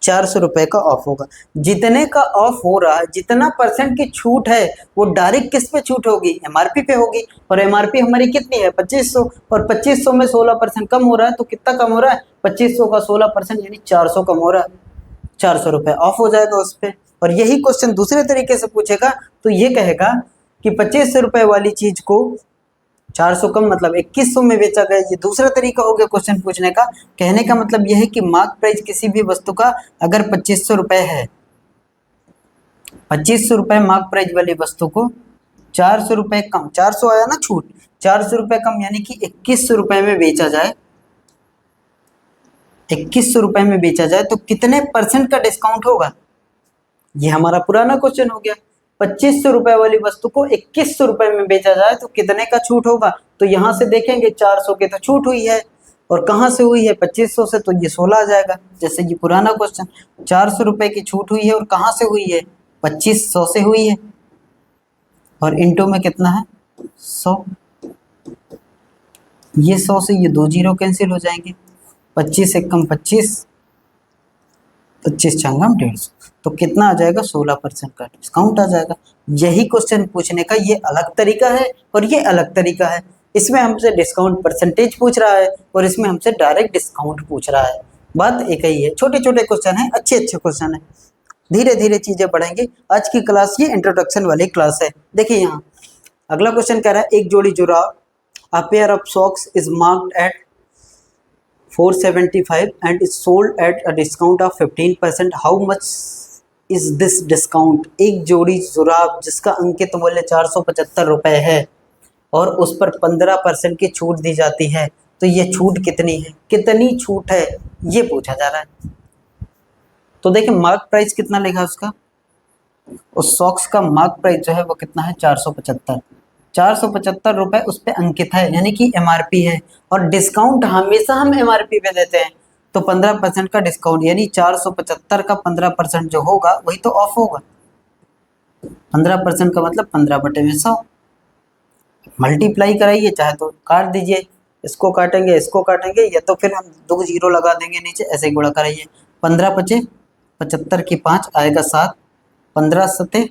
400 रुपए का ऑफ होगा। जितने का ऑफ हो रहा है, जितना परसेंट की छूट है, वो डायरेक्ट किस पे छूट होगी? एमआरपी पे होगी, और एमआरपी हमारी कितनी है? 2500, और 2500 में 16% कम हो रहा है, तो कितना कम हो रहा है? 2500 का 16% यानी 400 कम हो रहा है, 400 रुपए ऑफ हो जाएगा उस पर। और यही क्वेश्चन दूसरे तरीके से पूछेगा तो ये कहेगा कि 2500 रुपए वाली चीज को 400 कम मतलब 2100 में बेचा गया। ये दूसरा तरीका हो गया क्वेश्चन पूछने का। कहने का मतलब यह है कि मार्क प्राइस किसी भी वस्तु का अगर 2500 रुपए है, 2500 रुपए मार्क प्राइस वाली वस्तु को 400 रुपए कम, 400 आया ना छूट, 400 रुपए कम यानी कि 2100 रुपए में बेचा जाए, 2100 रुपए में बेचा जाए तो कितने परसेंट का डिस्काउंट होगा? ये हमारा पुराना क्वेश्चन हो गया। 2500 रुपए वाली वस्तु को 2100 रुपए में बेचा जाए तो कितने का छूट होगा? तो यहां से देखेंगे 400 के तो छूट हुई है, और कहां से हुई है? 2500 से, तो ये 16 आ जाएगा। जैसे ये पुराना क्वेश्चन, 400 रुपए की छूट हुई है और कहां से हुई है? 2500 से हुई है, और इंटू में कितना है? 100। ये 100 से ये 2 जीरो कैंसिल हो जाएंगे, 25 एकम 25, 25 छंगम 150, तो कितना आ जाएगा? 16% का डिस्काउंट आ जाएगा। यही क्वेश्चन पूछने का ये अलग तरीका है और ये अलग तरीका है। इसमें हमसे डिस्काउंट परसेंटेज पूछ रहा है और इसमें हमसे डायरेक्ट डिस्काउंट पूछ रहा है। बात एक ही है, छोटे छोटे क्वेश्चन है, अच्छे अच्छे क्वेश्चन है, धीरे धीरे चीजें बढ़ेंगे। आज की क्लास ये इंट्रोडक्शन वाली क्लास है। देखिए यहाँ अगला क्वेश्चन कह रहा है, एक जोड़ी जुराब, a pair of socks is marked at 475 and is sold at a discount of 15%. How much is this discount? एक जोड़ी जुराब जिसका अंकित मूल्य 475 रुपए है और उस पर 15% की छूट दी जाती है, तो ये छूट कितनी है? कितनी छूट है ये पूछा जा रहा है। तो देखिए मार्क प्राइस कितना लिखा उसका, उस सॉक्स का मार्क प्राइस जो है वो कितना है? 475 रुपए उस पर अंकित है, यानी कि एमआरपी है, और डिस्काउंट हमेशा हम एमआरपी पे देते हैं, तो 15% का डिस्काउंट, यानी 475 का 15% जो होगा वही तो ऑफ होगा। 15% का मतलब 15/100, मल्टीप्लाई कराइए, चाहे तो काट दीजिए, इसको काटेंगे इसको काटेंगे, या तो फिर हम 2 जीरो लगा देंगे नीचे, ऐसे गुणा कराइए। 15 पचे 75 की 5 आएगा 7, 15 सते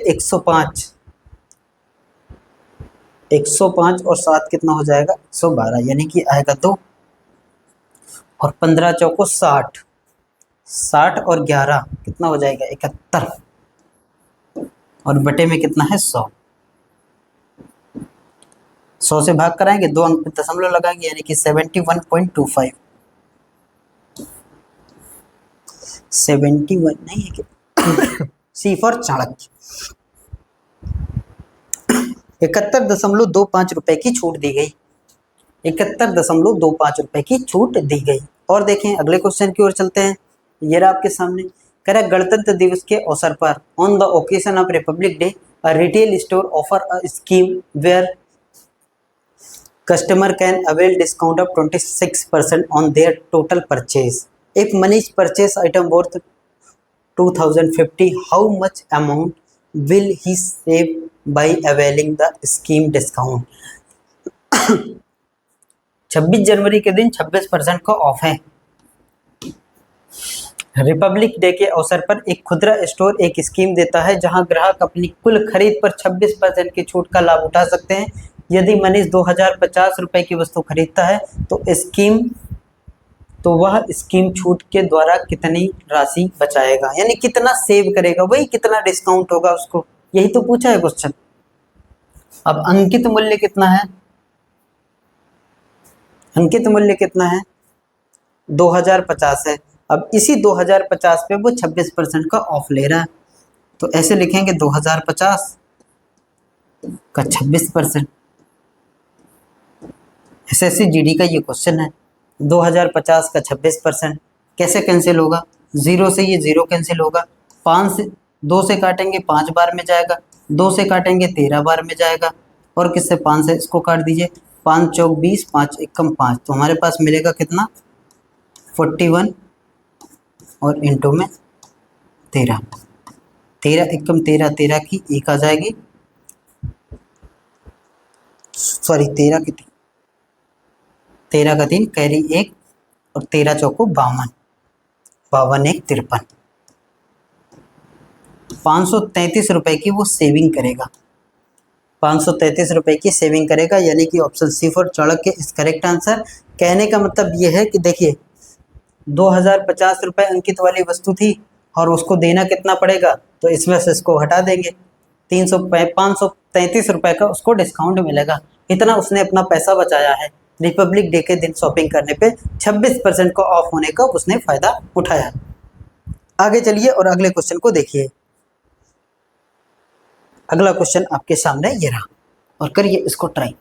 105, 105 और 7 कितना हो जाएगा? 112, यानी कि आएगा 2, और 15 चौको 60, 60 और 11 कितना हो जाएगा? 71, और बटे में कितना है? 100, 100 से भाग कराएंगे, 2 अंक दशमलव लगाएंगे, यानी कि 71.25, 71 नहीं है कि सी फॉर चाणक्य। 71.25 रुपए की छूट दी गई, 71.25 रुपए की छूट दी गई। और देखें अगले क्वेश्चन की ओर चलते हैं। ये रहा आपके सामने, कह रहा गणतंत्र दिवस के अवसर पर, on the occasion of republic day, a retail store offer a scheme where customer can avail discount of 26% on their total purchase. If Manish purchase item worth 2050, how much amount will he save by availing the scheme discount? 26 जनवरी के दिन 26% का of है। Republic day के अवसर पर एक खुदरा store एक स्कीम देता है जहां ग्राहक अपनी कुल खरीद पर 26% की छूट का लाभ उठा सकते हैं। यदि मनीष 2050 रुपए की वस्तु खरीदता है तो वह स्कीम छूट के द्वारा कितनी राशि बचाएगा, यानी कितना सेव करेगा, वही कितना डिस्काउंट होगा उसको, यही तो पूछा है क्वेश्चन। अब अंकित मूल्य कितना है? अंकित मूल्य कितना है? 2050 है। अब इसी 2050 पे वो 26% का ऑफ ले रहा है, तो ऐसे लिखेंगे 2050 का 26%। एसएससी जीडी का ये क्वेश्चन है। 2050 का 26% कैसे कैंसिल होगा? 0 से ये 0 कैंसिल होगा, 5 से 2 से काटेंगे 5 बार में जाएगा, 2 से काटेंगे 13 बार में जाएगा, और किससे? 5 से इसको काट दीजिए, 5 चौक 20, 5 एकम 5, तो हमारे पास मिलेगा कितना? 41, और इंटू में 13, 13 एकम 13, 13 की 1 आ जाएगी, सॉरी 13 की 13 का 3 कैरी 1, और 13 चौको 52, 52 1 53, 533 रुपए की वो सेविंग करेगा, 533 रुपए की सेविंग करेगा, यानी कि ऑप्शन सी फॉर चाणक्य इस करेक्ट आंसर। कहने का मतलब ये है कि देखिए 2050 रुपए अंकित वाली वस्तु थी और उसको देना कितना पड़ेगा, तो इसमें से इसको हटा देंगे, ₹533 का उसको डिस्काउंट मिलेगा। इतना उसने अपना पैसा बचाया है रिपब्लिक डे के दिन शॉपिंग करने पे 26% का ऑफ होने का उसने फायदा उठाया। आगे चलिए और अगले क्वेश्चन को देखिए। अगला क्वेश्चन आपके सामने ये रहा और करिए इसको ट्राई।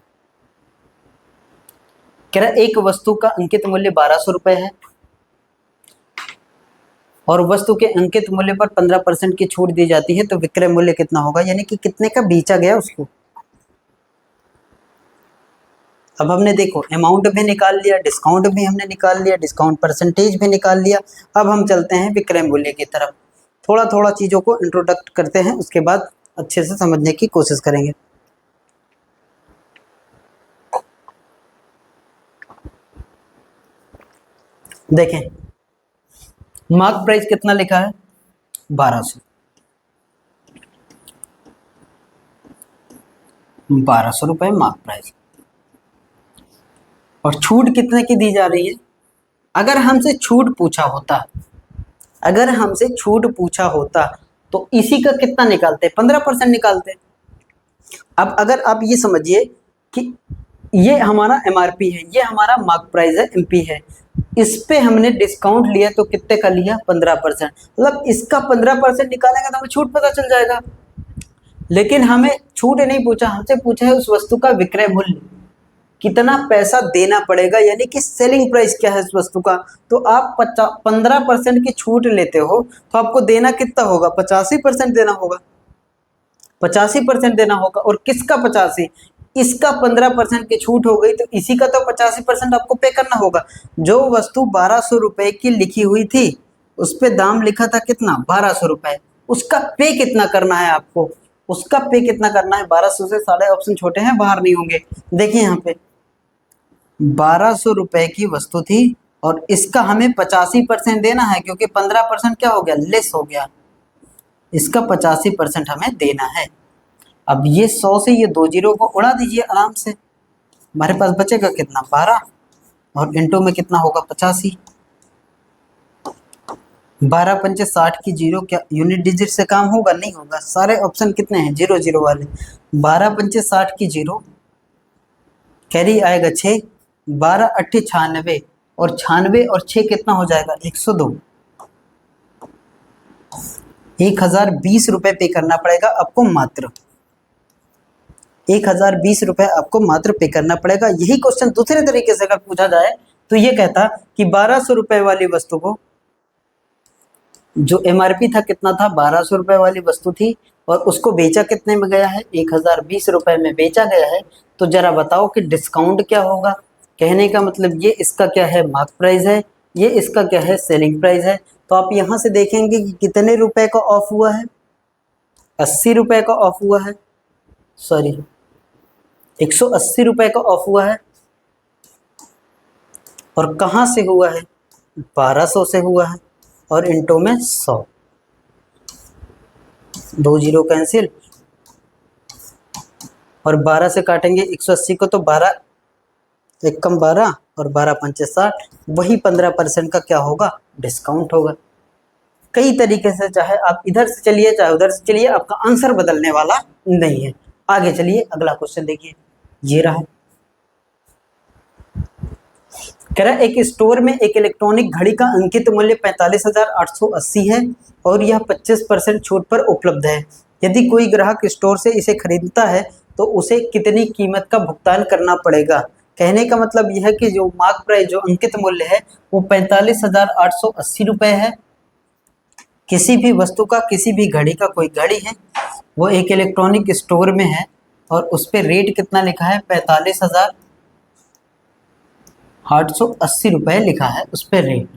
कह रहा एक वस्तु का अंकित मूल्य 1200 रुपए है और वस्तु के अंकित मूल्य पर 15% की छूट दी जाती है, तो विक्रय मूल्य कितना होगा, यानी कि कितने का बेचा गया उसको। अब हमने देखो अमाउंट भी निकाल लिया, डिस्काउंट भी हमने निकाल लिया, डिस्काउंट परसेंटेज भी निकाल लिया। अब हम चलते हैं विक्रय मूल्य की तरफ। थोड़ा थोड़ा चीज़ों को इंट्रोडक्ट करते हैं, उसके बाद अच्छे से समझने की कोशिश करेंगे। देखें मार्क प्राइस कितना लिखा है, 1200। 1200 रुपए मार्क प्राइस और छूट कितने की दी जा रही है। अगर हमसे छूट पूछा होता, अगर हमसे छूट पूछा होता तो इसी का कितना निकालते, 15% निकालते। अब अगर आप ये समझिए कि ये हमारा एमआरपी है, ये हमारा मार्क प्राइस है, एमपी है, इस पे हमने डिस्काउंट लिया तो कितने का लिया, 15%। मतलब इसका 15% निकालेंगे तो हमें छूट पता चल जाएगा। लेकिन हमें छूट नहीं पूछा, हमसे पूछा है उस वस्तु का विक्रय मूल्य, कितना पैसा देना पड़ेगा, यानी कि सेलिंग प्राइस क्या है इस वस्तु का। तो आप 15% की छूट लेते हो तो आपको देना कितना होगा, 85% देना होगा, 85% देना होगा। और किसका 85, इसका 15% की छूट हो गई तो इसी का तो 85% आपको पे करना होगा। जो वस्तु 1200 रुपए की लिखी हुई थी उस पे दाम लिखा था कितना, 1200 रुपए, उसका पे कितना करना है आपको, उसका पे कितना करना है। 1200 से सारे ऑप्शन छोटे हैं, बाहर नहीं होंगे। देखिए यहाँ पे 1200 रुपए की वस्तु थी और इसका हमें 85% देना है, क्योंकि 15% क्या हो गया, लेस हो गया। इसका 85% हमें देना है। अब ये 100 से ये 2 जीरो को उड़ा दीजिए आराम से, हमारे पास बचेगा कितना, 12 और इंटू में कितना होगा, 85। 12 पंचे 60 की जीरो, क्या यूनिट डिजिट से काम होगा, नहीं होगा। सारे ऑप्शन कितने हैं, 0 0 वाले। 12 पंचे 60 की जीरो, कैरी आएगा 6, 12 8 96 और 96 और 6 कितना हो जाएगा, 102। 1020 रुपए पे करना पड़ेगा आपको, मात्र 1020 रुपए आपको मात्र पे करना पड़ेगा। यही क्वेश्चन दूसरे तरीके से अगर पूछा जाए तो ये कहता कि 1200 रुपए वाली वस्तु को, जो एमआरपी था कितना था, 1200 रुपए वाली वस्तु थी और उसको बेचा कितने में गया है, 1020 रुपए में बेचा गया है। तो जरा बताओ कि डिस्काउंट क्या होगा। कहने का मतलब ये इसका क्या है, मार्क प्राइस है, ये इसका क्या है, सेलिंग प्राइस है। तो आप यहां से देखेंगे कि कितने रुपए का ऑफ हुआ है, 80 रुपए का ऑफ हुआ है, सॉरी 180 रुपए का ऑफ हुआ है। और कहां से हुआ है, 1200 से हुआ है और इंटू में 100, 2 जीरो कैंसिल और 12 से काटेंगे 180 को तो 12 एक कम 12 और 12 पंचे 60, वही 15% का क्या होगा, डिस्काउंट होगा। कई तरीके से, चाहे आप इधर से चलिए चाहे उधर से चलिए, आपका आंसर बदलने वाला नहीं है। आगे चलिए अगला क्वेश्चन देखिए, ये रहा। कह रहा है एक स्टोर में एक इलेक्ट्रॉनिक घड़ी का अंकित मूल्य 45,880 है और यह 25% छूट पर उपलब्ध है। यदि कोई ग्राहक स्टोर से इसे खरीदता है तो उसे कितनी कीमत का भुगतान करना पड़ेगा। कहने का मतलब यह है कि जो मार्क प्राइस, जो अंकित मूल्य है वो 45,880 रुपए है। किसी भी वस्तु का, किसी भी घड़ी का, कोई घड़ी है वो एक इलेक्ट्रॉनिक स्टोर में है और उस पर रेट कितना लिखा है, 45,880 रुपए लिखा है उस पर रेट,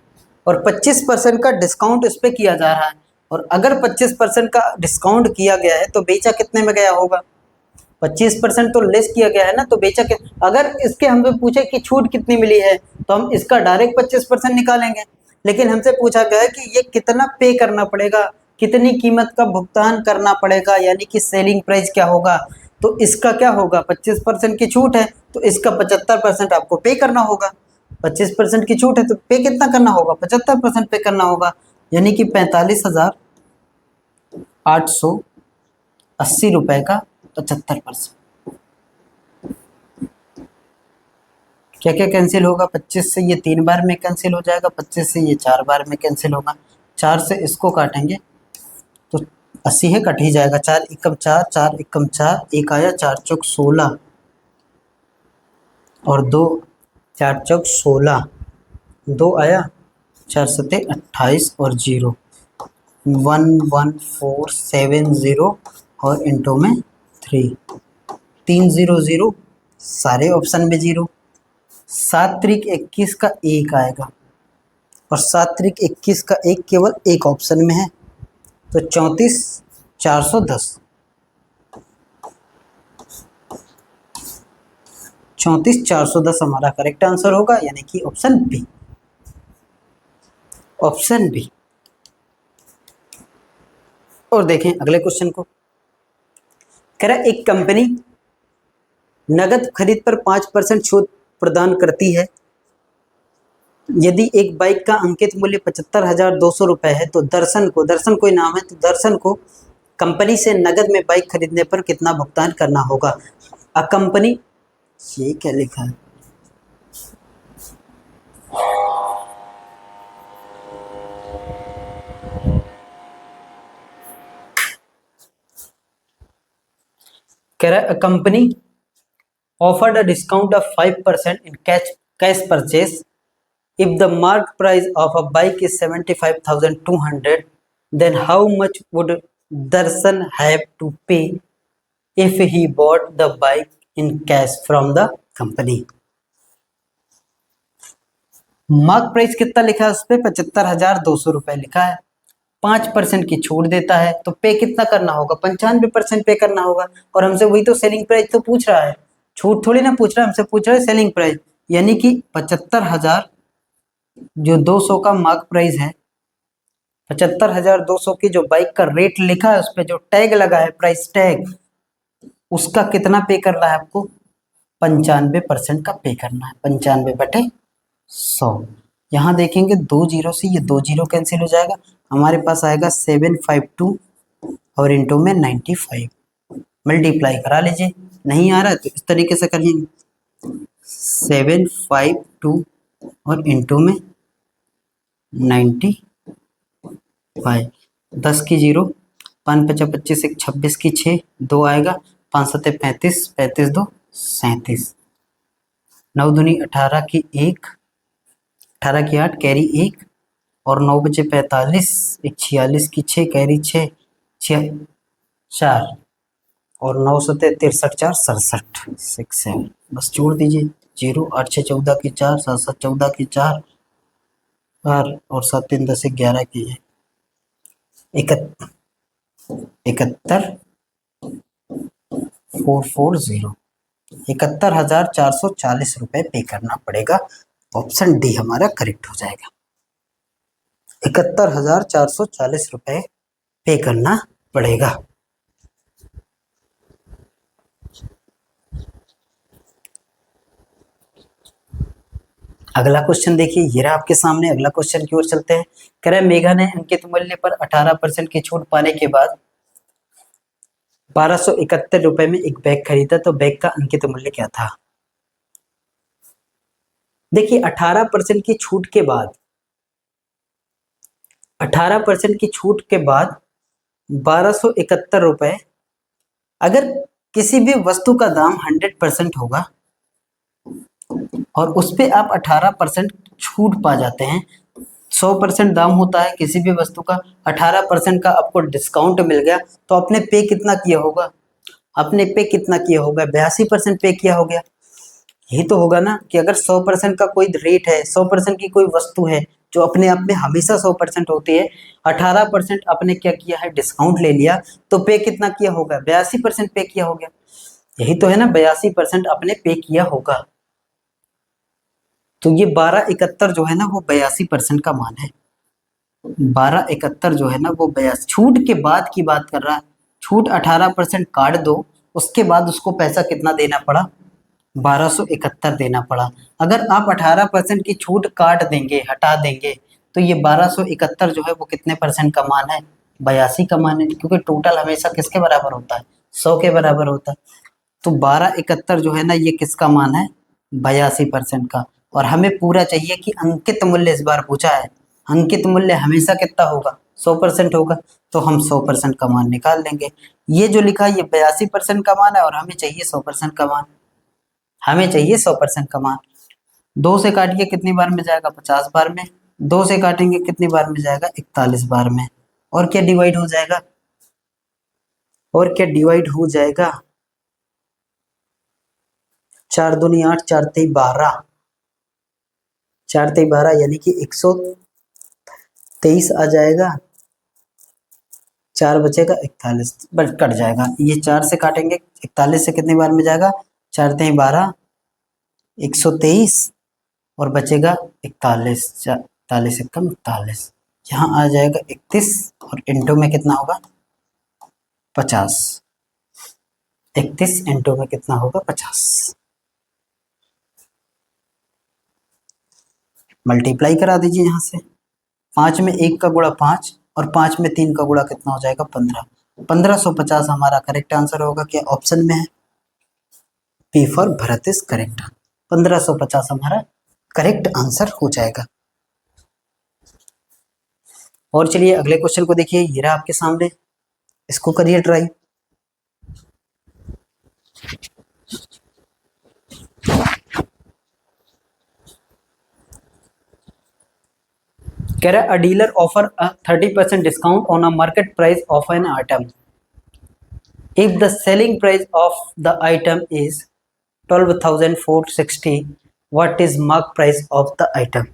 और 25% का डिस्काउंट उस पर किया जा रहा है। और अगर 25% का डिस्काउंट किया गया है तो बेचा कितने में गया होगा, 25% तो लेस किया गया है ना, तो बेचा के, अगर इसके हमसे पूछे कि छूट कितनी मिली है तो हम इसका डायरेक्ट 25% निकालेंगे। लेकिन हमसे पूछा गया है कि ये कितना पे करना पड़ेगा, कितनी कीमत का भुगतान करना पड़ेगा, यानी कि सेलिंग प्राइस क्या होगा। तो इसका क्या होगा, 25% की छूट है तो इसका 75% आपको पे करना होगा। 25% की छूट है तो पे कितना करना होगा, 75% पे करना होगा, यानी कि 45,880 80 रुपए का 75%। क्या क्या कैंसिल होगा? 25 से ये 3 बार में कैंसिल हो जाएगा, 25 से ये 4 बार में कैंसिल होगा, 4 से इसको काटेंगे तो 80 है, कट ही जाएगा। 4 एकम 4, 4 एकम 4, एक आया 4 चौक 16 और 2 4 चौक 16, 2 आया 4 सते 28 और 0 11470 और इंटू में 3, 300, सारे ऑप्शन में 0। 7 त्रिक 21 का 1 आएगा और 7 त्रिक 21 का 1 केवल एक ऑप्शन में है, तो 34,410, 34,410 हमारा करेक्ट आंसर होगा, यानी कि ऑप्शन बी, ऑप्शन बी। और देखें अगले क्वेश्चन को, कह रहा है एक कंपनी नगद खरीद पर 5% छूट प्रदान करती है। यदि एक बाइक का अंकित मूल्य 75,200 रुपये है तो दर्शन कोई नाम है, तो दर्शन को कंपनी से नगद में बाइक खरीदने पर कितना भुगतान करना होगा। अ कंपनी, ये क्या लिखा है? कह रहा है a company offered a discount of 5% in cash purchase if the mark price of a bike is 75,200, then how much would Darshan have to pay if he bought the bike in cash from the company? Mark price कितना लिखा है उस पर? 75,200 रुपए लिखा है, 5% की छूट देता है, तो पे कितना करना होगा? 95% पे करना होगा। और हमसे वही तो सेलिंग प्राइस तो पूछ रहा है, छूट थोड़ी ना पूछ रहा है, हमसे पूछ रहा है सेलिंग प्राइस, यानी कि 75,000 जो 200 का मार्क प्राइस है, 75,200 की जो बाइक का रेट लिखा है उस पर जो टैग लगा है, प्राइस टैग, उसका कितना पे करना है आपको? 95% का पे करना है, 95/100। यहाँ देखेंगे 2 जीरो से ये 2 जीरो कैंसिल हो जाएगा, हमारे पास आएगा 752 और इंटू में 95, मल्टीप्लाई करा लीजिए। नहीं आ रहा है तो इस तरीके से करिए, 752 और इंटू में 95, 10 की 0, 5 5 25, 1 26 की 6, 2 आएगा, 5 7 35, 35 2 37, 9 दूनी 18 की 1, 18 की 8 कैरी 1 और 9 बचे 45, 1 46 की 6 कैरी 6 4 और 9 सते 63 4 67 6 7, बस जोड़ दीजिए 0, 8 6 14 की 4, 7 7 14 की 4 और 7 3 10 11 की 71 440, 71,440 रुपए पे करना पड़ेगा। ऑप्शन डी हमारा करेक्ट हो जाएगा, 71,440 रुपए पे करना पड़ेगा। अगला क्वेश्चन देखिए, ये रहा आपके सामने, अगला क्वेश्चन की ओर चलते हैं। कह रहे मेघा ने अंकित मूल्य पर 18% की छूट पाने के बाद 1271 रुपए में एक बैग खरीदा, तो बैग का अंकित मूल्य क्या था? देखिए 18% की छूट के बाद, 18% की छूट के बाद 1271 रुपए, अगर किसी भी वस्तु का दाम 100% होगा और उस पर आप 18% छूट पा जाते हैं, 100% दाम होता है किसी भी वस्तु का, 18% का आपको डिस्काउंट मिल गया, तो आपने पे कितना किया होगा? आपने पे कितना किया होगा? 82% पे किया हो गया। यही तो होगा ना कि अगर 100% का कोई रेट है, 100% की कोई वस्तु है जो अपने आप में हमेशा 100% होती है, 18% आपने क्या किया है? डिस्काउंट ले लिया, तो पे कितना किया होगा? 82% पे किया हो गया। यही तो है ना, 82% आपने पे किया होगा। तो ये 1271 जो है ना वो 82% का मान है। 1271 जो है ना वो 82, छूट के बाद की बात कर रहा है, छूट 18% काट दो, उसके बाद उसको पैसा कितना देना पड़ा? 1271 देना पड़ा। अगर आप 18% की छूट काट देंगे, हटा देंगे, तो ये 1271 जो है वो कितने परसेंट का मान है? 82 का मान है, क्योंकि टोटल हमेशा किसके बराबर होता है, 100 के बराबर होता है। तो 1271 जो है ना, ये किसका मान है, 82% का। और हमें पूरा चाहिए कि अंकित मूल्य इस बार पूछा है, अंकित मूल्य हमेशा कितना होगा, 100% होगा। तो हम 100% का मान निकाल लेंगे। ये जो लिखा है ये 82% का मान है, और हमें चाहिए 100% का मान, हमें चाहिए 100% का मान। 2 से काटिए कितनी बार में जाएगा, 50 बार में। 2 से काटेंगे कितनी बार में जाएगा, 41 बार में। और क्या डिवाइड हो जाएगा, और क्या डिवाइड हो जाएगा, 4 दूनी 8, 4 तेई 12, 4 तेई 12 यानी कि 123 आ जाएगा। 4 बचेगा 41, बस कट जाएगा। ये 4 से काटेंगे, 41 से कितनी बार में जाएगा, 4 तेई 12, 123, और बचेगा 41, 41 एकम 41, यहाँ आ जाएगा 31, और इंटू में कितना होगा, 50। 31 इंटू में कितना होगा, 50। मल्टीप्लाई करा दीजिए यहाँ से। 5 में 1 का गुणा 5, और 5 में 3 का गुणा कितना हो जाएगा, 15। 1550 हमारा करेक्ट आंसर होगा। क्या ऑप्शन में है, P for Bharat is correct. 1550 हमारा करेक्ट आंसर हो जाएगा। और चलिए अगले क्वेश्चन को देखिए, ये रहा आपके सामने, इसको करिए ट्राई। कह रहा है अ dealer offer a 30% discount on a market price of an item if the selling price of the item is 12,460, what is mark price of the item.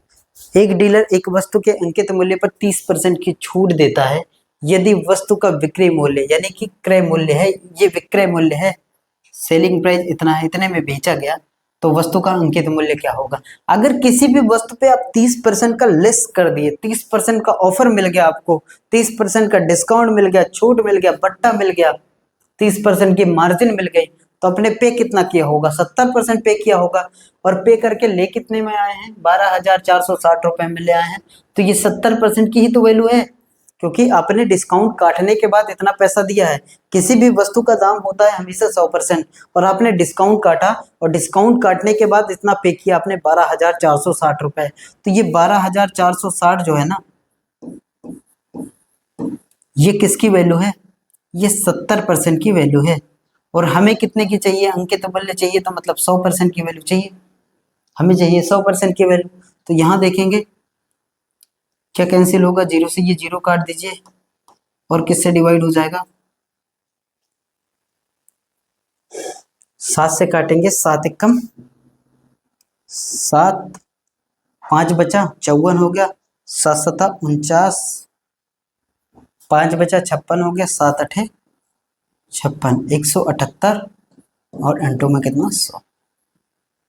एक डीलर एक वस्तु के अंकित मूल्य पर 30% की छूट देता है यदि वस्तु का विक्रय मूल्य यानी कि क्रय मूल्य है, ये विक्रय मूल्य है, सेलिंग प्राइस इतना है, इतने में बेचा गया, तो वस्तु का अंकित मूल्य क्या होगा। अगर किसी भी वस्तु पे आप 30% का लेस कर दिए, 30% का ऑफर मिल गया आपको, 30% का डिस्काउंट मिल गया, छूट मिल गया, बट्टा मिल गया, 30% की मार्जिन मिल गई, तो आपने पे कितना किया होगा, 70% पे किया होगा। और पे करके ले कितने में आए हैं, 12,460 रुपए में ले आए हैं। तो ये 70% की ही तो वैल्यू है, क्योंकि आपने डिस्काउंट काटने के बाद इतना पैसा दिया है। किसी भी वस्तु का दाम होता है हमेशा 100%, और आपने डिस्काउंट काटा, और डिस्काउंट काटने के बाद इतना पे किया आपने 12,460 रुपए। तो ये 12,460 जो है ना, ये किसकी वैल्यू है, ये 70% की वैल्यू है। और हमें कितने की चाहिए, अंकित मूल्य चाहिए, तो मतलब 100% की वैल्यू चाहिए, हमें चाहिए 100% की वैल्यू। तो यहाँ देखेंगे क्या कैंसिल होगा, 0 से ये 0 काट दीजिए, और किससे डिवाइड हो जाएगा, 7 से काटेंगे, 7 एकम 7, 5 बचा 54 हो गया, 7 सता 49, 5 बचा 56 हो गया, 7 अठे 56, 178, और इंटू में कितना 100,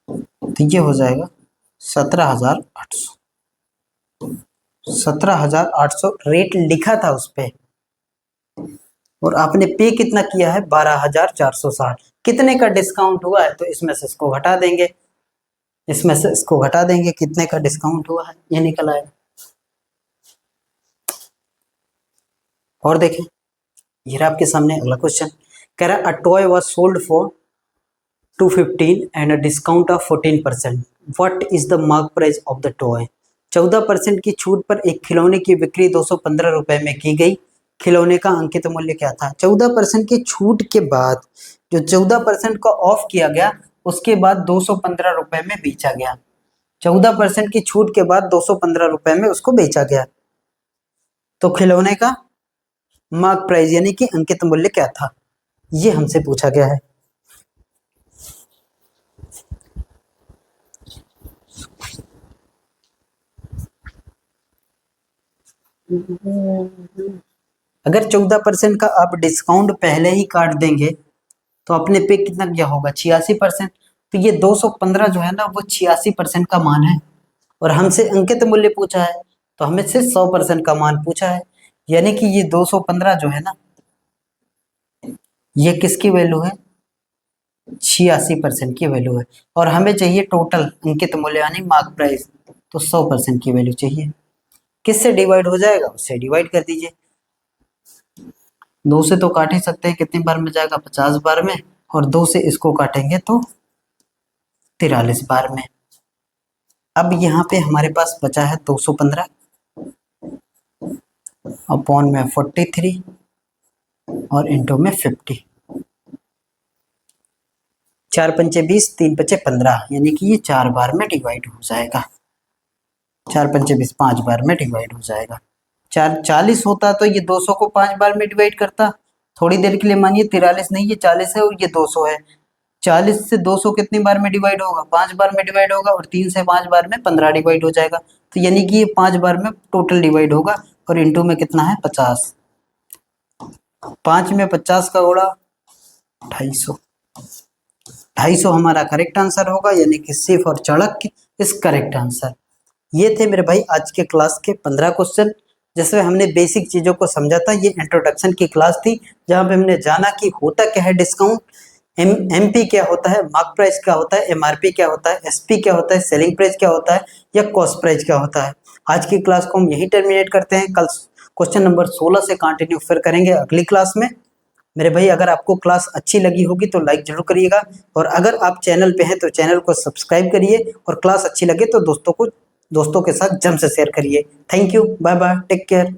तो ये हो जाएगा 17,800। 17,800 रेट लिखा था उस पे, और आपने पे कितना किया है, 12,460। कितने का डिस्काउंट हुआ है, तो इसमें से इसको घटा देंगे, इसमें से इसको घटा देंगे, कितने का डिस्काउंट हुआ है ये निकल आएगा। और देखें, ये रहा आपके सामने अगला क्वेश्चन। कह रहा है a toy was sold for 215 and a discount of 14%, what is the mark price of the toy. 14% की छूट पर एक खिलौने की बिक्री 215 रुपए में की गई, खिलौने का अंकित मूल्य क्या था। 14% की छूट के बाद जो 14% का ऑफ किया गया, उसके बाद 215 रुपए में बेचा गया। 14% की छूट के बाद 215 रुपए में उसको बेचा गया, तो खिलौने का मार्क प्राइस यानी कि अंकित मूल्य क्या था, ये हमसे पूछा गया है। अगर 14% का आप डिस्काउंट पहले ही काट देंगे, तो अपने पे कितना क्या होगा, 86%। तो ये 215 जो है ना, वो 86% का मान है, और हमसे अंकित मूल्य पूछा है, तो हमें से 100% का मान पूछा है, यानी कि ये 215 जो है ना, ये किसकी वैल्यू है, 86% की वैल्यू है। और हमें चाहिए टोटल अंकित मूल्य यानी मार्क प्राइस, तो 100% की वैल्यू चाहिए। किससे डिवाइड हो जाएगा, उससे डिवाइड कर दीजिए। 2 से तो काट ही सकते हैं, कितनी बार में जाएगा 50 बार में, और 2 से इसको काटेंगे तो 43 बार में। अब यहाँ पे हमारे पास बचा है 215 अपॉन में 43 और इंटू में 50। 4 पंचे 20, 3 पचे 15, यानी कि ये 4 बार में डिवाइड हो जाएगा। 4 पंचे 20 5 बार में डिवाइड हो जाएगा। 40 होता तो ये 200 को 5 बार में डिवाइड करता। थोड़ी देर के लिए मानिए 43 नहीं, ये 40 है और ये 200 है। 40 से 200 कितनी बार में डिवाइड होगा? 5 बार में डिवाइड होगा, और 3 से 5 बार में 15 डिवाइड हो जाएगा। तो यानी कि ये 5 बार में टोटल डिवाइड होगा, और इंटू में कितना है 50। 5 में 50 का गुणा 250। 250 हमारा करेक्ट आंसर होगा, यानी कि सी फॉर चाणक्य इस करेक्ट आंसर। ये थे मेरे भाई आज के क्लास के 15 क्वेश्चन, जिसमें हमने बेसिक चीज़ों को समझा था। ये इंट्रोडक्शन की क्लास थी, जहाँ पे हमने जाना कि होता क्या है डिस्काउंट, एमपी क्या होता है, मार्क प्राइस क्या होता है, एमआरपी क्या होता है, एसपी क्या होता है, सेलिंग प्राइस क्या होता है, या कॉस्ट प्राइस क्या होता है। आज की क्लास को हम यही टर्मिनेट करते हैं। कल क्वेश्चन नंबर 16 से कंटिन्यू फिर करेंगे अगली क्लास में। मेरे भाई अगर आपको क्लास अच्छी लगी होगी तो लाइक जरूर करिएगा, और अगर आप चैनल पे हैं तो चैनल को सब्सक्राइब करिए, और क्लास अच्छी लगे तो दोस्तों के साथ जम से शेयर करिए। Thank you, bye bye, take care.